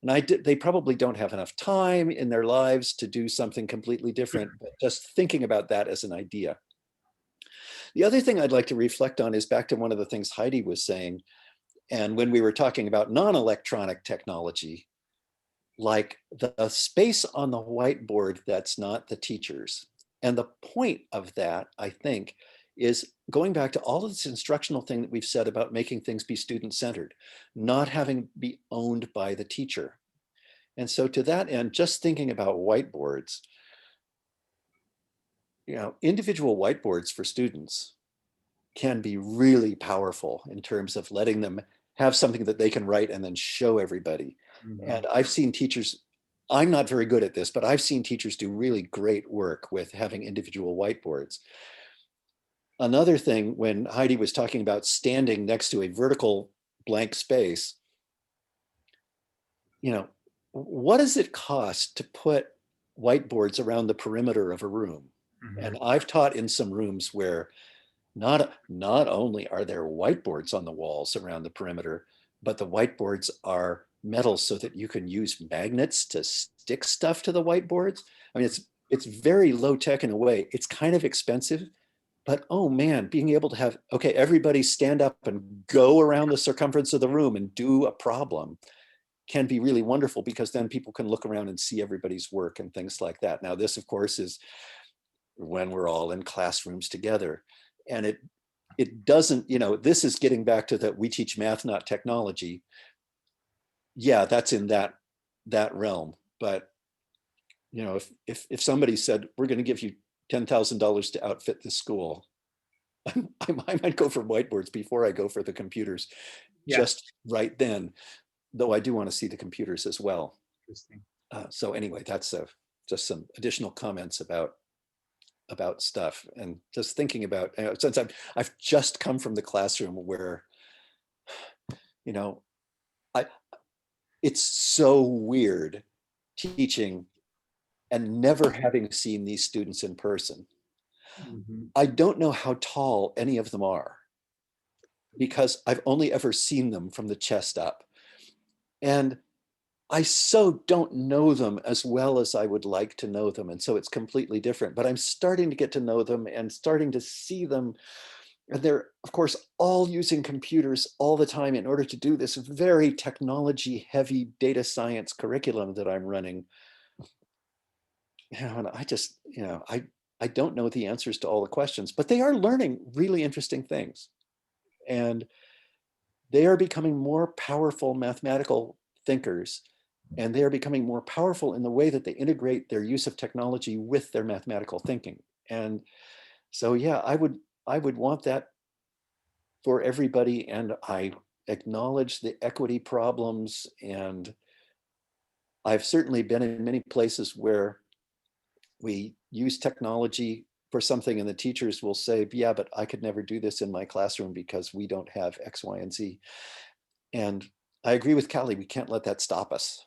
And they probably don't have enough time in their lives to do something completely different, but just thinking about that as an idea. The other thing I'd like to reflect on is back to one of the things Heidi was saying. And when we were talking about non-electronic technology, like the space on the whiteboard that's not the teacher's. And the point of that, I think, is going back to all of this instructional thing that we've said about making things be student-centered, not having be owned by the teacher. And so to that end, just thinking about whiteboards, individual whiteboards for students can be really powerful in terms of letting them have something that they can write and then show everybody. Mm-hmm. And I've seen teachers, I'm not very good at this, but I've seen teachers do really great work with having individual whiteboards. Another thing, when Heidi was talking about standing next to a vertical blank space, what does it cost to put whiteboards around the perimeter of a room? Mm-hmm. And I've taught in some rooms where not only are there whiteboards on the walls around the perimeter, but the whiteboards are metal so that you can use magnets to stick stuff to the whiteboards. I mean, it's very low tech in a way. It's kind of expensive, but oh man, being able to have, okay, everybody stand up and go around the circumference of the room and do a problem can be really wonderful, because then people can look around and see everybody's work and things like that. Now, this, of course, is when we're all in classrooms together. And it doesn't, this is getting back to that we teach math, not technology. Yeah, that's in that realm. But, if somebody said, we're going to give you $10,000 to outfit this school, I might go for whiteboards before I go for the computers, just right then, though I do want to see the computers as well. Interesting. So anyway, that's just some additional comments about stuff, and just thinking about, since I've just come from the classroom where, it's so weird teaching and never having seen these students in person. Mm-hmm. I don't know how tall any of them are, because I've only ever seen them from the chest up. And I so don't know them as well as I would like to know them. And so it's completely different, but I'm starting to get to know them and starting to see them. And they're, of course, all using computers all the time in order to do this very technology heavy data science curriculum that I'm running. And I just, I don't know the answers to all the questions, but they are learning really interesting things. And they are becoming more powerful mathematical thinkers. And they are becoming more powerful in the way that they integrate their use of technology with their mathematical thinking. And so, yeah, I would want that for everybody. And I acknowledge the equity problems. And I've certainly been in many places where we use technology for something and the teachers will say, yeah, but I could never do this in my classroom because we don't have X, Y, and Z. And I agree with Callie, we can't let that stop us.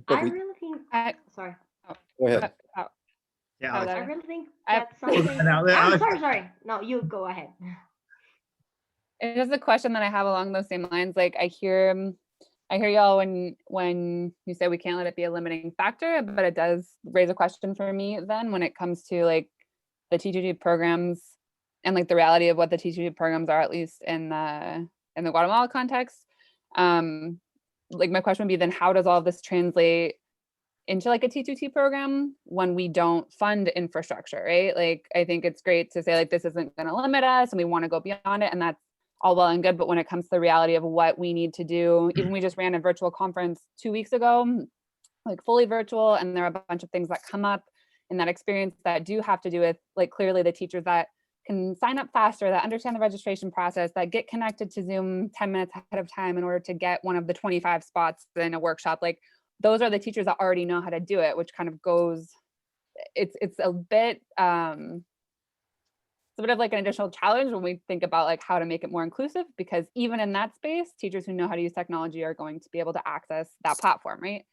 But really think, sorry. Go ahead. Yeah, I really think that's something. I'm sorry. No, you go ahead. It is a question that I have along those same lines. Like I hear y'all when you say we can't let it be a limiting factor, but it does raise a question for me then when it comes to like the T2T programs and like the reality of what the T2T programs are, at least in the Guatemala context. Like my question would be then, how does all of this translate into like a T2T program when we don't fund infrastructure, right? Like I think it's great to say like this isn't going to limit us and we want to go beyond it, and that's all well and good, but when it comes to the reality of what we need to do, even we just ran a virtual conference 2 weeks ago, like fully virtual, and there are a bunch of things that come up in that experience that do have to do with like clearly the teachers that can sign up faster, that understand the registration process, that get connected to Zoom 10 minutes ahead of time in order to get one of the 25 spots in a workshop. Like those are the teachers that already know how to do it, which kind of goes, it's a bit, it's a bit of like an additional challenge when we think about like how to make it more inclusive, because even in that space, teachers who know how to use technology are going to be able to access that platform, right?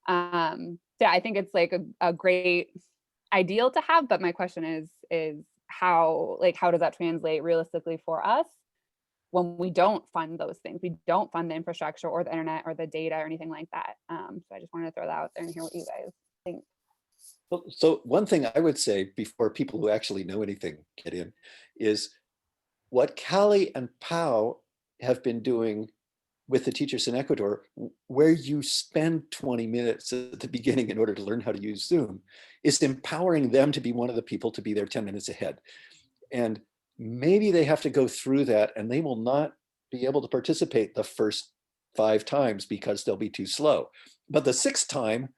So yeah, I think it's like a great ideal to have, but my question is how does that translate realistically for us when we don't fund those things? We don't fund the infrastructure or the internet or the data or anything like that. So I just wanted to throw that out there and hear what you guys think. Well, so one thing I would say before people who actually know anything get in is what Callie and Pau have been doing with the teachers in Ecuador, where you spend 20 minutes at the beginning in order to learn how to use Zoom, is empowering them to be one of the people to be there 10 minutes ahead. And maybe they have to go through that and they will not be able to participate the first 5 times because they'll be too slow. But the 6th time,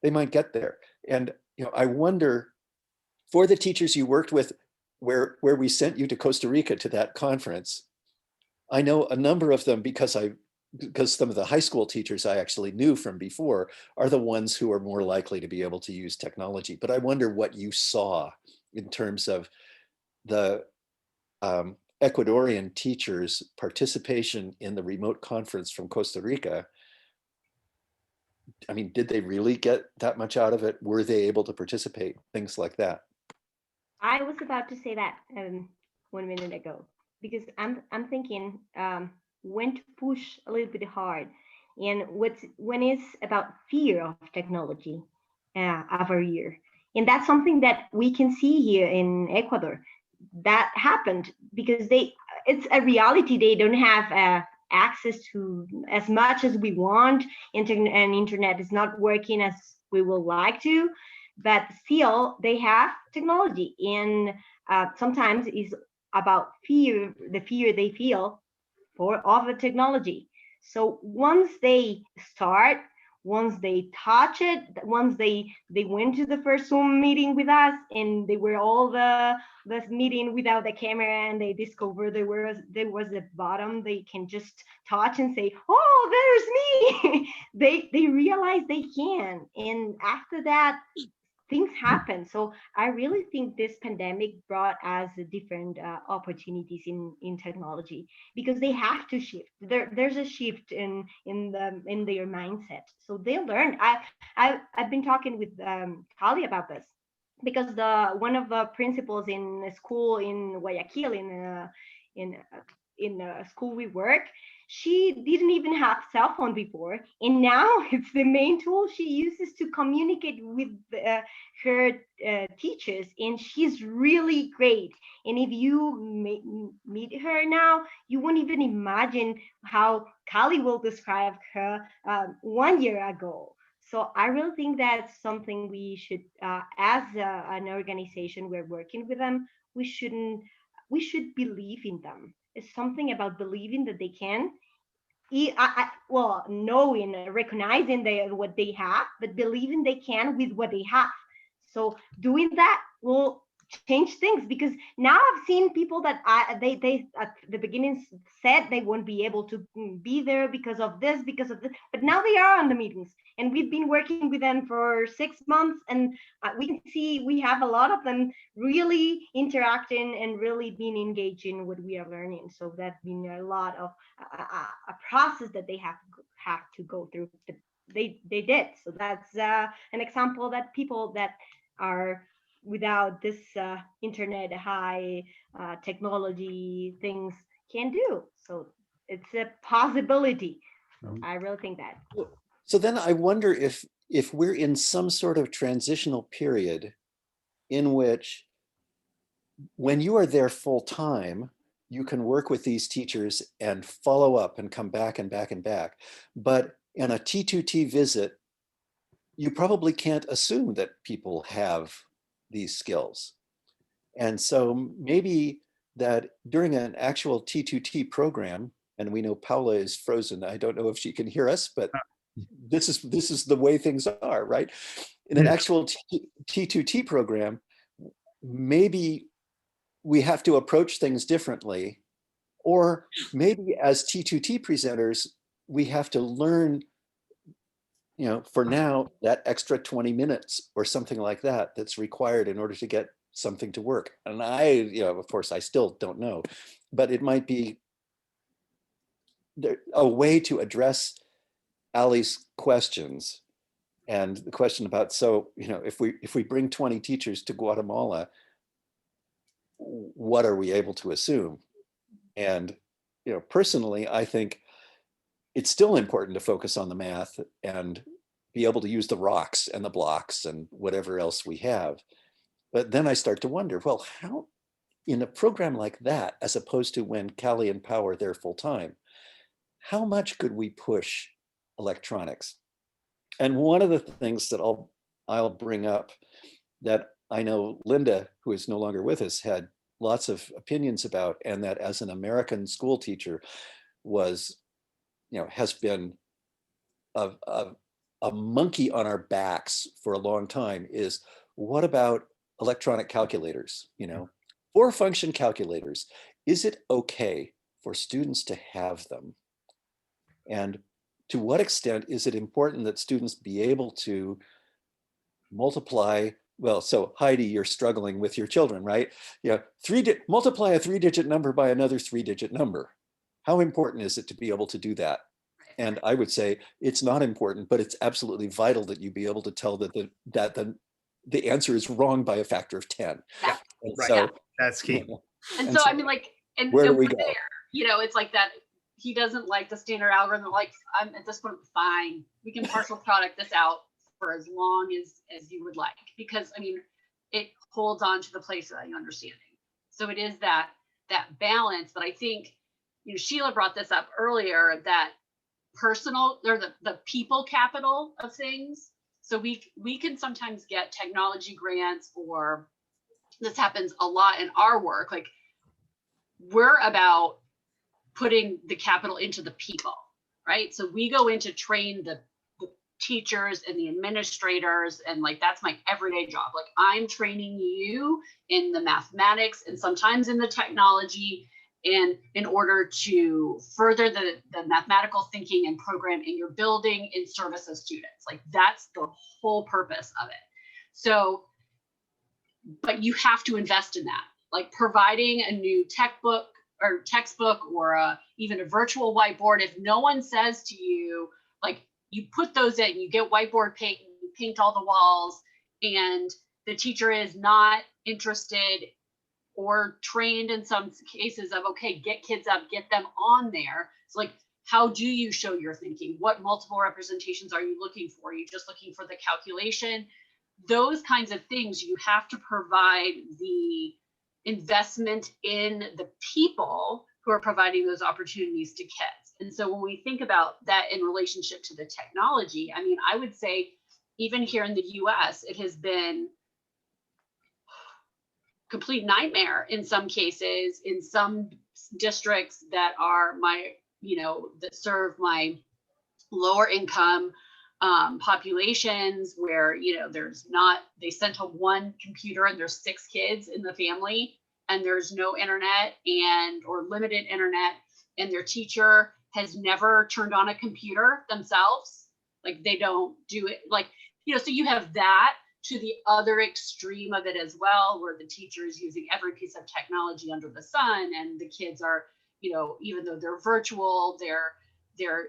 they might get there. And I wonder, for the teachers you worked with, where we sent you to Costa Rica to that conference, I know a number of them because some of the high school teachers I actually knew from before are the ones who are more likely to be able to use technology. But I wonder what you saw in terms of the Ecuadorian teachers' participation in the remote conference from Costa Rica. I mean, did they really get that much out of it? Were they able to participate? Things like that. I was about to say that 1 minute ago, because I'm thinking when to push a little bit hard, and when it's about fear of technology of our year, and that's something that we can see here in Ecuador. That happened because it's a reality. They don't have access to as much as we want, and internet is not working as we would like to, but still they have technology, and sometimes it's about fear, the fear they feel of the technology. So once they start, once they touch it, once they went to the first Zoom meeting with us, and they were all the meeting without the camera, and they discovered there was a bottom they can just touch and say, oh, there's me. they realize they can, and after that things happen. So I really think this pandemic brought us different opportunities in technology, because they have to shift. There's a shift in their mindset. So they learn. I've been talking with Holly about this, because one of the principals in a school in Guayaquil, in a school we work, she didn't even have cell phone before, and now it's the main tool she uses to communicate with her teachers, and she's really great. And if you meet her now, you won't even imagine how Kali will describe her 1 year ago. So I really think that's something we should, as an organization, we're working with them, we should believe in them. It's something about believing that they can, knowing, recognizing what they have, but believing they can with what they have. So doing that will change things, because now I've seen people that they at the beginning said they won't be able to be there because of this, but now they are on the meetings, and we've been working with them for 6 months, and we can see we have a lot of them really interacting and really being engaged in what we are learning. So that's been a lot of a process that they have to go through, but they did. So that's an example that people that are without this internet high technology things can do. So it's a possibility. I really think that. So then I wonder if we're in some sort of transitional period in which, when you are there full time, you can work with these teachers and follow up and come back and back and back. But in a T2T visit, you probably can't assume that people have these skills. And so maybe that during an actual T2T program, and we know Paula is frozen. I don't know if she can hear us, but this is the way things are, right? In an actual T2T program, maybe we have to approach things differently, or maybe as T2T presenters, we have to learn, for now, that extra 20 minutes or something like that that's required in order to get something to work. And of course, I still don't know, but it might be a way to address Ali's questions And the question about, so, if we bring 20 teachers to Guatemala, what are we able to assume? And, personally, I think it's still important to focus on the math and be able to use the rocks and the blocks and whatever else we have. But then I start to wonder, well, how in a program like that, as opposed to when Callie and Pow are there full time, how much could we push electronics? And one of the things that I'll bring up that I know Linda, who is no longer with us, had lots of opinions about, and that as an American school teacher was, has been a monkey on our backs for a long time, is what about electronic calculators, 4-function calculators? Is it okay for students to have them? And to what extent is it important that students be able to multiply? Well, so Heidi, you're struggling with your children, right? Multiply a 3-digit number by another 3-digit number. How important is it to be able to do that? And I would say it's not important, but it's absolutely vital that you be able to tell that the answer is wrong by a factor of 10. Yeah. And Right. so That's key. And so I mean, like, and where do and we we're go? there, it's like that. He doesn't like the standard algorithm. Like, I'm at this point, fine. We can partial product this out for as long as you would like, because I mean, it holds on to the place of the understanding. So it is that balance that I think, Sheila brought this up earlier, that personal or the people capital of things. So we can sometimes get technology grants, or this happens a lot in our work. Like, we're about putting the capital into the people, right? So we go in to train the teachers and the administrators, and like, that's my everyday job. Like, I'm training you in the mathematics and sometimes in the technology, and in order to further the mathematical thinking and program in your building in service of students. Like, that's the whole purpose of it. So, but you have to invest in that, like providing a new textbook or even a virtual whiteboard. If no one says to you, like, you put those in, you get whiteboard paint, you paint all the walls, and the teacher is not interested or trained in some cases of, okay, get kids up, get them on there. So like, how do you show your thinking? What multiple representations are you looking for? Are you just looking for the calculation? Those kinds of things, you have to provide the investment in the people who are providing those opportunities to kids. And so when we think about that in relationship to the technology, I mean, I would say even here in the US, it has been complete nightmare in some cases, in some districts that are that serve my lower income populations, where they sent to one computer and there's 6 kids in the family, and there's no internet or limited internet, and their teacher has never turned on a computer themselves. Like, they don't do it, so you have that to the other extreme of it as well, where the teacher is using every piece of technology under the sun, and the kids are, even though they're virtual, they're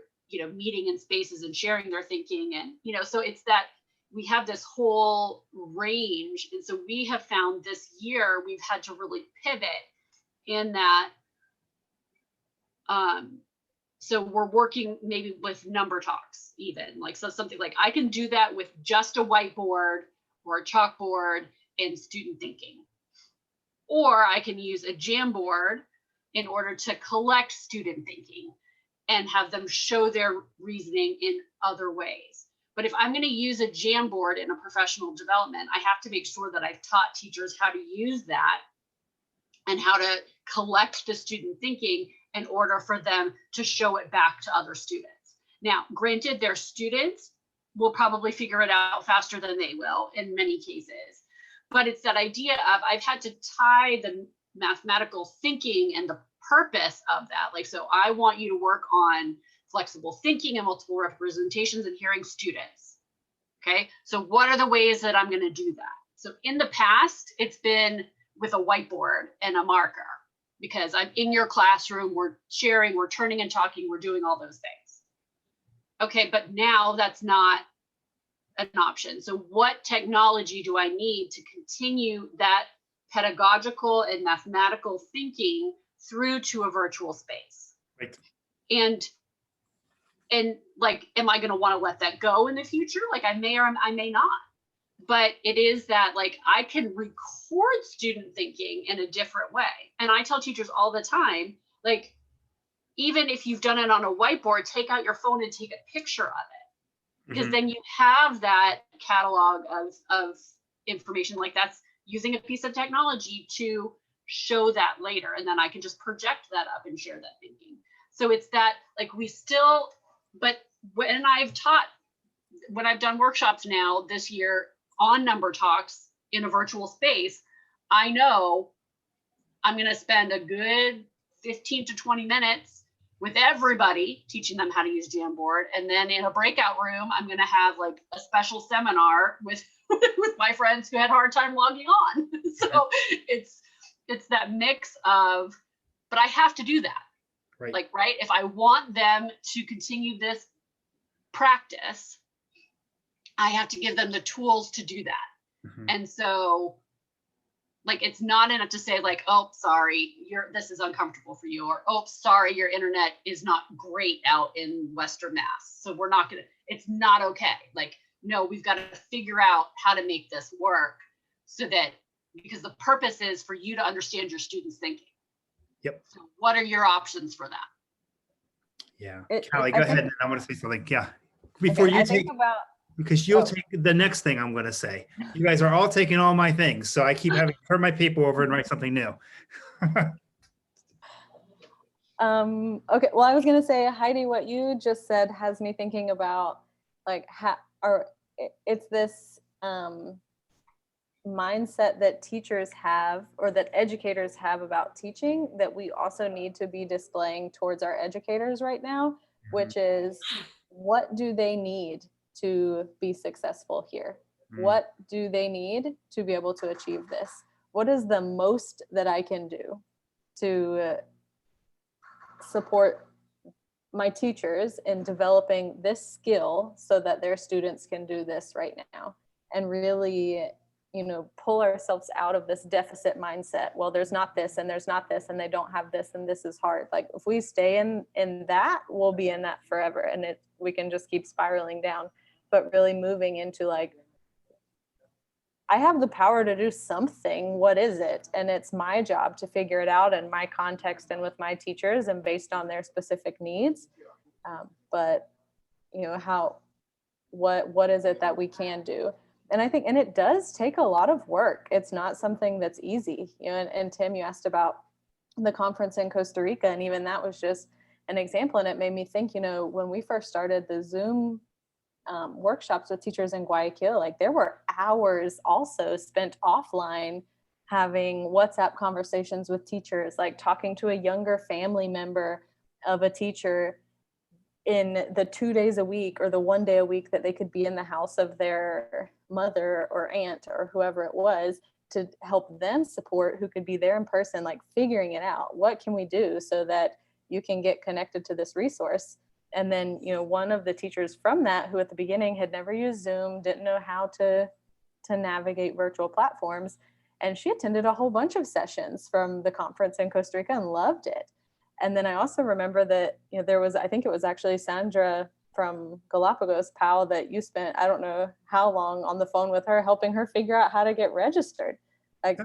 meeting in spaces and sharing their thinking. And, so it's that we have this whole range. And so we have found this year, we've had to really pivot in that. So we're working maybe with number talks, even so something like, I can do that with just a whiteboard or a chalkboard and student thinking, or I can use a Jamboard in order to collect student thinking and have them show their reasoning in other ways. But if I'm going to use a Jamboard in a professional development, I have to make sure that I've taught teachers how to use that and how to collect the student thinking in order for them to show it back to other students. Now, granted, their students will probably figure it out faster than they will in many cases, but it's that idea of, I've had to tie the mathematical thinking and the purpose of that. So I want you to work on flexible thinking and multiple representations and hearing students. Okay, so what are the ways that I'm going to do that? So in the past, it's been with a whiteboard and a marker, because I'm in your classroom, we're sharing, we're turning and talking, we're doing all those things. Okay, but now that's not an option. So what technology do I need to continue that pedagogical and mathematical thinking through to a virtual space? Right. And like, am I going to want to let that go in the future? Like I may or I may not. But it is that like I can record student thinking in a different way. And I tell teachers all the time, like, even if you've done it on a whiteboard, take out your phone and take a picture of it. Because then you have that catalog of information. Like that's using a piece of technology to show that later. And then I can just project that up and share that thinking. So it's that like we still, but when I've done workshops now this year on number talks in a virtual space, I know I'm going to spend a good 15 to 20 minutes with everybody teaching them how to use Jamboard. And then in a breakout room, I'm going to have like a special seminar with my friends who had a hard time logging on. So it's that mix of, but I have to do that. Right. Like, right. If I want them to continue this practice, I have to give them the tools to do that. And so like, it's not enough to say like, oh, sorry, this is uncomfortable for you, or, oh, sorry, your internet is not great out in Western Mass. So we're not going to, it's not okay. Like, no, we've got to figure out how to make this work so that, because the purpose is for you to understand your students' thinking. Yep. So what are your options for that? Yeah. It- Callie, I go ahead. think- And I want to say something. Yeah. Before Okay, you I take, think about because you'll Oh. take the next thing I'm going to say. You guys are all taking all my things. So I keep having to turn my paper over and write something new. Okay, well, I was gonna say, Heidi, what you just said has me thinking about like it's this mindset that teachers have or that educators have about teaching that we also need to be displaying towards our educators right now, which is what do they need to be successful here? What do they need to be able to achieve this? What is the most that I can do to support my teachers in developing this skill so that their students can do this right now? And really, pull ourselves out of this deficit mindset. Well, there's not this and there's not this and they don't have this and this is hard. Like if we stay in that, we'll be in that forever, and we can just keep spiraling down. But really moving into like, I have the power to do something. What is it? And it's my job to figure it out in my context and with my teachers and based on their specific needs. But what is it that we can do? And I think, and it does take a lot of work. It's not something that's easy. And Tim, you asked about the conference in Costa Rica, and even that was just an example. And it made me think, when we first started the Zoom workshops with teachers in Guayaquil, like there were hours also spent offline having WhatsApp conversations with teachers, like talking to a younger family member of a teacher in the 2 days a week or the 1 day a week that they could be in the house of their mother or aunt or whoever it was, to help them support who could be there in person, like figuring it out. What can we do so that you can get connected to this resource? And then, one of the teachers from that, who at the beginning had never used Zoom, didn't know how to navigate virtual platforms. And she attended a whole bunch of sessions from the conference in Costa Rica and loved it. And then I also remember that, there was, I think it was actually Sandra from Galapagos, PAL, that you spent, I don't know how long on the phone with her, helping her figure out how to get registered. Like,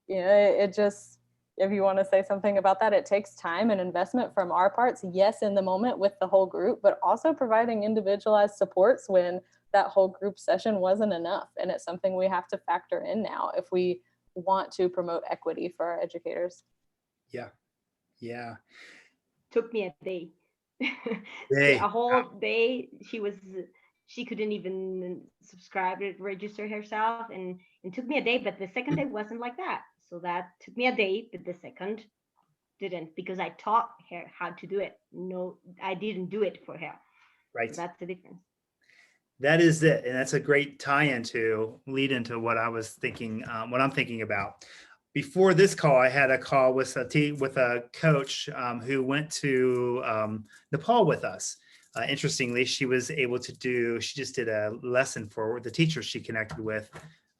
it just, if you want to say something about that, it takes time and investment from our parts. Yes, in the moment with the whole group, but also providing individualized supports when that whole group session wasn't enough. And it's something we have to factor in now if we want to promote equity for our educators. Yeah. Yeah. Took me a day. Day. A whole day. She couldn't even subscribe and register herself, and it took me a day, but the second day wasn't like that. So that took me a day, but the second didn't, because I taught her how to do it. No, I didn't do it for her. Right. So that's the difference. That is it. And that's a great lead into what I was thinking, what I'm thinking about. Before this call, I had a call with a coach who went to Nepal with us Interestingly, she was able to she just did a lesson for the teachers she connected with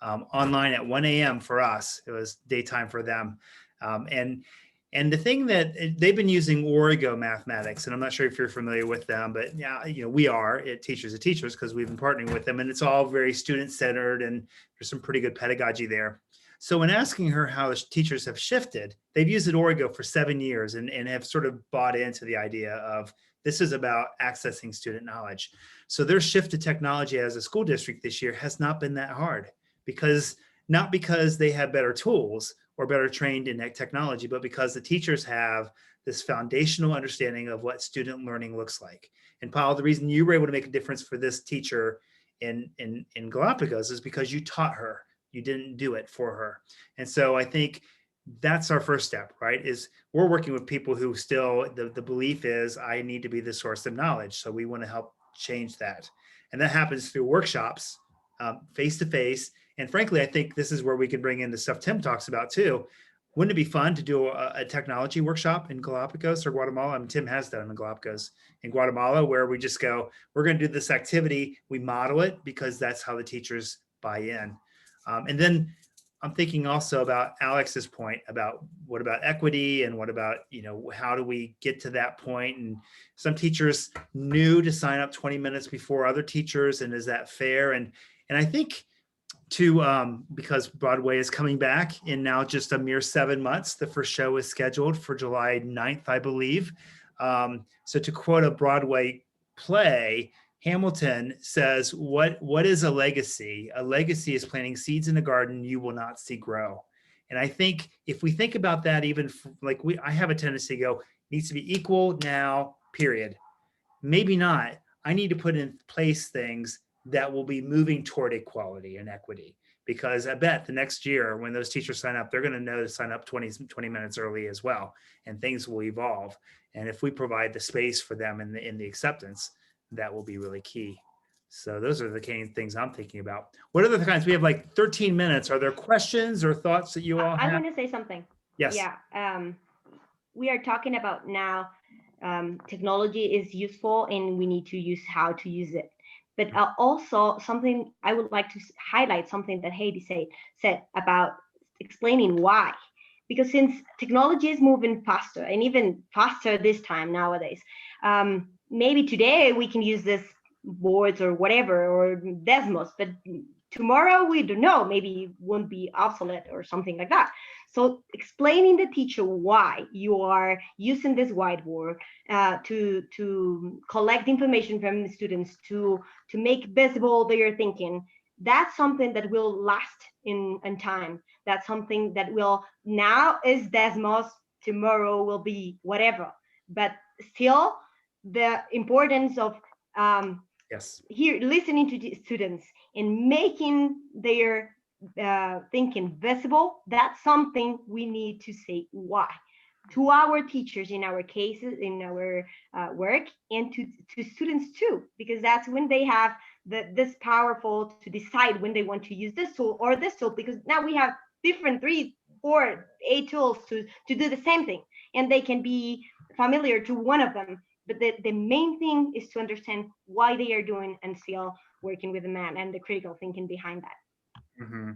online at 1 a.m. for us. It was daytime for them. And the thing that they've been using Origo mathematics, and I'm not sure if you're familiar with them, but yeah, we are at Teachers of Teachers because we've been partnering with them, and it's all very student centered, and there's some pretty good pedagogy there. So when asking her how the teachers have shifted, they've used it Origo for 7 years and have sort of bought into the idea of this is about accessing student knowledge. So their shift to technology as a school district this year has not been that hard, not because they have better tools or better trained in technology, but because the teachers have this foundational understanding of what student learning looks like. And Paul, the reason you were able to make a difference for this teacher in Galapagos is because you taught her. You didn't do it for her. And so I think that's our first step, right? Is we're working with people who still, the belief is I need to be the source of knowledge. So we want to help change that. And that happens through workshops, face-to-face. And frankly, I think this is where we can bring in the stuff Tim talks about too. Wouldn't it be fun to do a technology workshop in Galapagos or Guatemala? I mean, Tim has done in Galapagos, in Guatemala, where we just go, we're going to do this activity. We model it because that's how the teachers buy in. And then I'm thinking also about Alex's point about what about equity and what about, how do we get to that point? And some teachers knew to sign up 20 minutes before other teachers. And is that fair? And I think because Broadway is coming back in now just a mere 7 months, the first show is scheduled for July 9th, I believe. So to quote a Broadway play, Hamilton says, what is a legacy? A legacy is planting seeds in a garden you will not see grow. And I think if we think about that, even I have a tendency to go, needs to be equal now, period. Maybe not. I need to put in place things that will be moving toward equality and equity, because I bet the next year when those teachers sign up, they're going to know to sign up 20 minutes early as well, and things will evolve. And if we provide the space for them in the acceptance, that will be really key. So those are the things I'm thinking about. What other kinds? We have like 13 minutes. Are there questions or thoughts that you all have? I want to say something. Yes. Yeah. We are talking about now technology is useful and we need to use how to use it. But also something I would like to highlight, something that Heidi said about explaining why. Because since technology is moving faster and even faster this time nowadays, maybe today we can use this boards or whatever, or Desmos, but tomorrow we don't know, maybe it won't be obsolete or something like that. So explaining the teacher why you are using this whiteboard to collect information from the students, to make visible their thinking, that's something that will last in time. That's something that will, now is Desmos, tomorrow will be whatever. But still, the importance of here listening to the students and making their thinking visible, that's something we need to say why to our teachers in our cases, in our work, and to students too, because that's when they have this powerful to decide when they want to use this tool or this tool, because now we have different 3, 4, 8 tools to do the same thing, and they can be familiar to one of them. But the main thing is to understand why they are doing and still working with the man and the critical thinking behind that. Mm-hmm.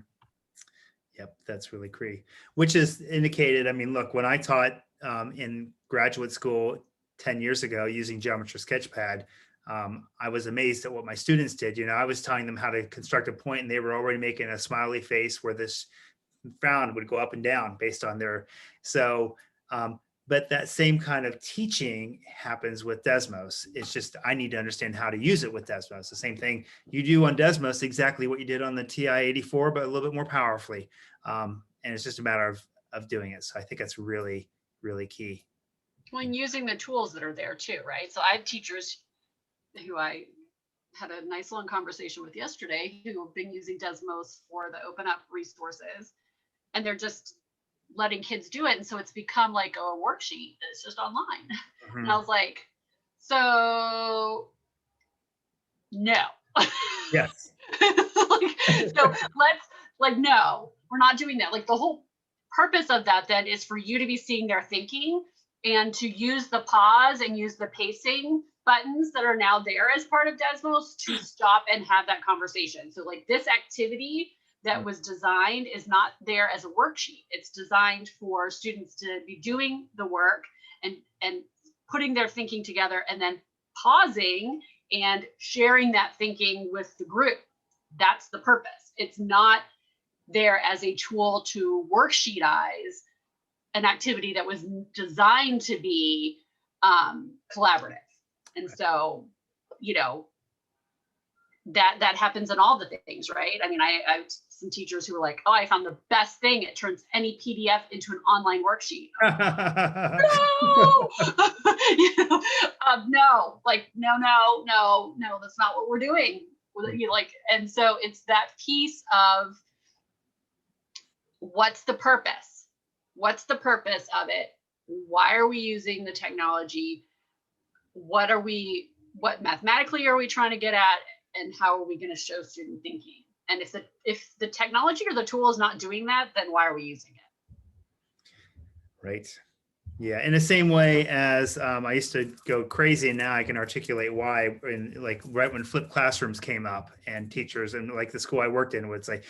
Yep, that's really key. Which is indicated, I mean, look, when I taught in graduate school 10 years ago using Geometer Sketchpad, I was amazed at what my students did. I was telling them how to construct a point and they were already making a smiley face where this frown would go up and down based on their, but that same kind of teaching happens with Desmos. It's just, I need to understand how to use it with Desmos. The same thing you do on Desmos, exactly what you did on the TI-84, but a little bit more powerfully. And it's just a matter of doing it. So I think that's really, really key. When using the tools that are there too, right? So I have teachers who I had a nice long conversation with yesterday who have been using Desmos for the open up resources, and they're just letting kids do it. And so it's become like a worksheet that's just online. Mm-hmm. And I was like, so no. Yes. So no, we're not doing that. Like the whole purpose of that then is for you to be seeing their thinking and to use the pause and use the pacing buttons that are now there as part of Desmos to stop and have that conversation. So like this activity that was designed is not there as a worksheet. It's designed for students to be doing the work and putting their thinking together and then pausing and sharing that thinking with the group. That's the purpose. It's not there as a tool to worksheetize an activity that was designed to be collaborative. And so, you know, that happens in all the things, right? I mean, I have some teachers who are like, oh, I found the best thing. It turns any PDF into an online worksheet. No, you know, no, like, no, that's not what we're doing. You know, like, and so it's that piece of what's the purpose? What's the purpose of it? Why are we using the technology? What mathematically are we trying to get at? And how are we going to show student thinking? And if the technology or the tool is not doing that, then why are we using it? Right. Yeah. In the same way as I used to go crazy, and now I can articulate why. And like right when flipped classrooms came up, and teachers and like the school I worked in would say,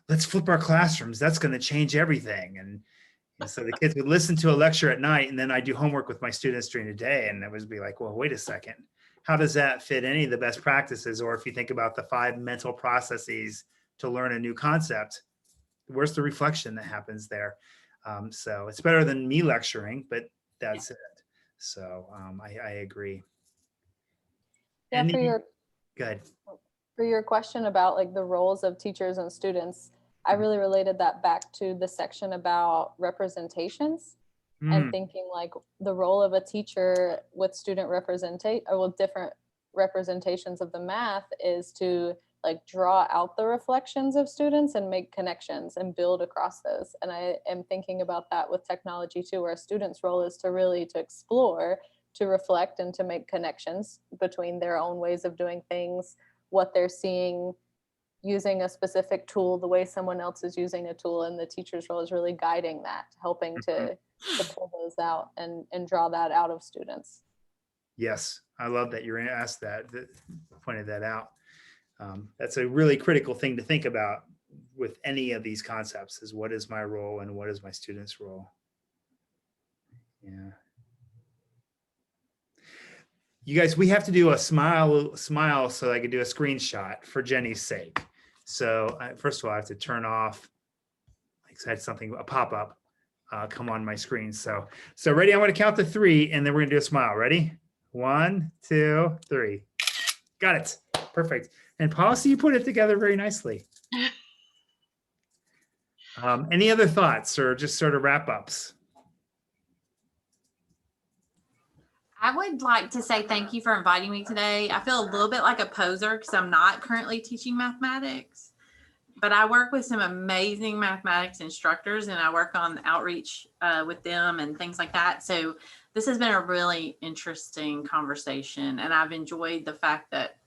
"Let's flip our classrooms. That's going to change everything." And so the kids would listen to a lecture at night, and then I do homework with my students during the day, and it would be like, "Well, wait a second. How does that fit any of the best practices?" Or if you think about the 5 mental processes to learn a new concept, where's the reflection that happens there? So it's better than me lecturing, but that's it. So I agree. Yeah, Good. for your question about like the roles of teachers and students, I really related that back to the section about representations. And thinking like the role of a teacher with student representation, or with different representations of the math, is to like draw out the reflections of students and make connections and build across those. And I am thinking about that with technology too, where a student's role is to explore, to reflect, and to make connections between their own ways of doing things, what they're seeing using a specific tool, the way someone else is using a tool, and the teacher's role is really guiding that, helping to pull those out and draw that out of students. Yes, I love that you're asked that pointed that out. That's a really critical thing to think about with any of these concepts, is what is my role and what is my student's role? Yeah. You guys, we have to do a smile so I can do a screenshot for Jenny's sake. So first of all, I have to turn off, like I had something, a pop-up come on my screen. So ready? I'm going to count to 3, and then we're going to do a smile. Ready? 1, 2, 3. Got it. Perfect. And policy, you put it together very nicely. Any other thoughts or just sort of wrap-ups? I would like to say thank you for inviting me today. I feel a little bit like a poser because I'm not currently teaching mathematics, but I work with some amazing mathematics instructors, and I work on outreach with them and things like that. So this has been a really interesting conversation, and I've enjoyed the fact that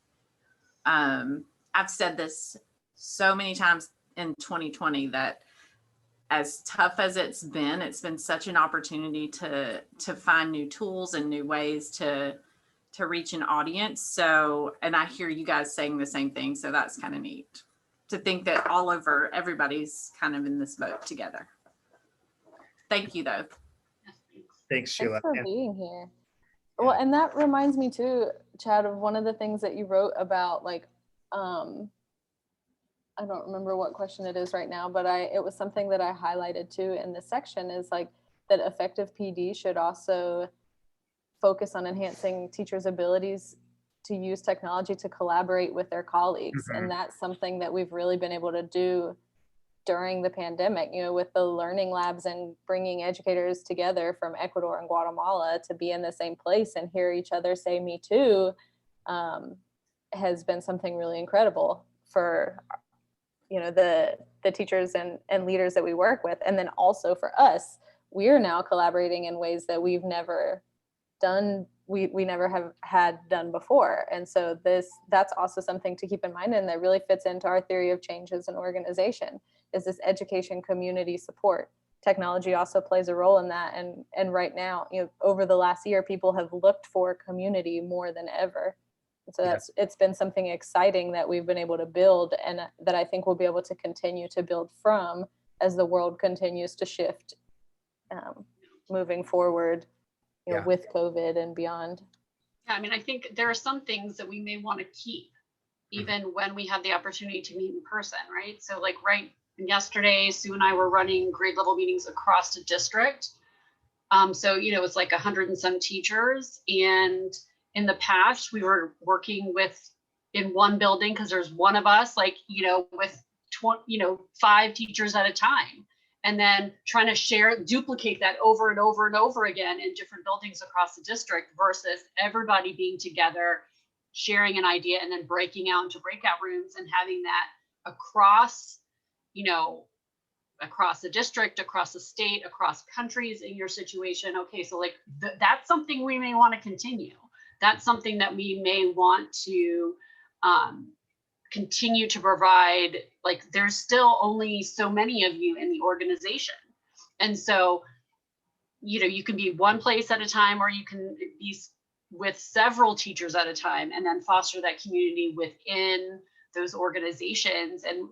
I've said this so many times in 2020 that as tough as it's been such an opportunity to find new tools and new ways to reach an audience. So, and I hear you guys saying the same thing. So that's kind of neat to think that all over everybody's kind of in this boat together. Thank you though. Thanks, Sheila. Thanks for being here. Well, and that reminds me too, Chad, of one of the things that you wrote about, like, I don't remember what question it is right now, but it was something that I highlighted too in this section, is like that effective PD should also focus on enhancing teachers' abilities to use technology to collaborate with their colleagues. And that's something that we've really been able to do during the pandemic, you know, with the learning labs and bringing educators together from Ecuador and Guatemala to be in the same place and hear each other say "me too," has been something really incredible for, you know, the teachers and leaders that we work with. And then also for us, we're now collaborating in ways that we've never done, we never have had done before. And so that's also something to keep in mind, and that really fits into our theory of change as an organization, is this education community support. technology also plays a role in that. And right now, over the last year, people have looked for community more than ever. So it's been something exciting that we've been able to build, and that I think we'll be able to continue to build from as the world continues to shift, moving forward, with COVID and beyond. Yeah, I mean, I think there are some things that we may want to keep even when we have the opportunity to meet in person, right? So like yesterday, Sue and I were running grade level meetings across the district. So, it's like 100 and some teachers. And in the past, we were working in one building because there's one of us, with 5 teachers at a time. And then trying to duplicate that over and over and over again in different buildings across the district versus everybody being together, sharing an idea, and then breaking out into breakout rooms and having that across the district, across the state, across countries in your situation. Okay, so that's something we may want to continue. That's something that we may want to continue to provide. There's still only so many of you in the organization. And so, you can be one place at a time, or you can be with several teachers at a time, and then foster that community within those organizations, and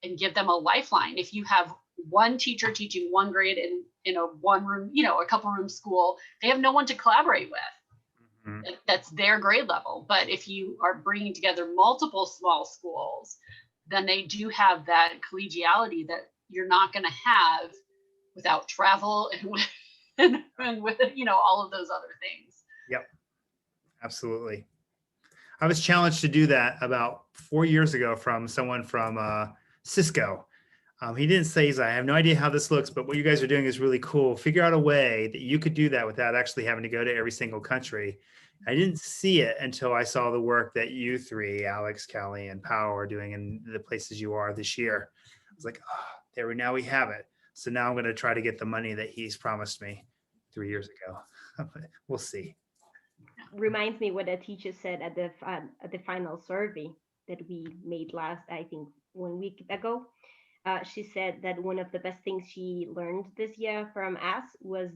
and give them a lifeline. If you have one teacher teaching one grade in a one room, a couple room school, they have no one to collaborate with. Mm-hmm. That's their grade level. But if you are bringing together multiple small schools, then they do have that collegiality that you're not going to have without travel and with all of those other things. Yep, absolutely. I was challenged to do that about 4 years ago from someone from Cisco. He didn't say, I have no idea how this looks, but what you guys are doing is really cool. Figure out a way that you could do that without actually having to go to every single country. I didn't see it until I saw the work that you three, Alex, Callie, and Powell, are doing in the places you are this year. I was like, now we have it. So now I'm going to try to get the money that he's promised me 3 years ago. We'll see. Reminds me what a teacher said at the final survey that we made last, I think, 1 week ago. She said that one of the best things she learned this year from us was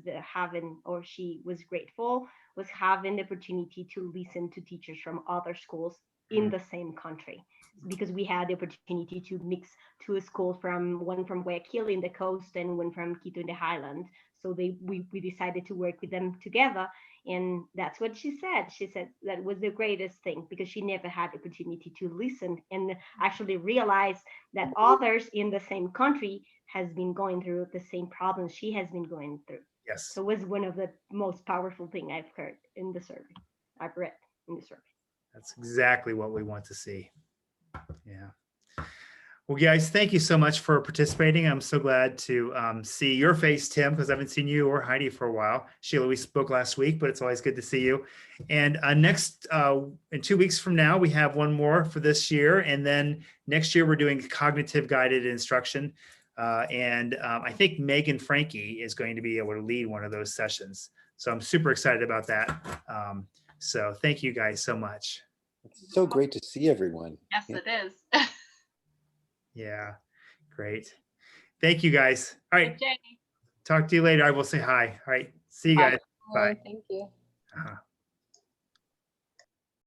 she was grateful, was having the opportunity to listen to teachers from other schools in the same country, because we had the opportunity to mix 2 schools, one from Guayaquil in the coast and one from Quito in the highland. So we decided to work with them together. And that's what she said. She said that was the greatest thing, because she never had the opportunity to listen and actually realize that others in the same country has been going through the same problems she has been going through. Yes. So it was one of the most powerful thing I've heard in the survey. I've read in the survey. That's exactly what we want to see. Yeah. Well, guys, thank you so much for participating. I'm so glad to see your face, Tim, because I haven't seen you or Heidi for a while. Sheila, we spoke last week, but it's always good to see you. And next, in 2 weeks from now, we have one more for this year. And then next year, we're doing cognitive guided instruction. I think Megan Frankie is going to be able to lead one of those sessions. So I'm super excited about that. So thank you guys so much. It's so great to see everyone. Yes, it is. Yeah, great. Thank you guys. All right. Okay. Talk to you later. I will say hi. All right. See you guys. Bye. Thank you. Uh-huh.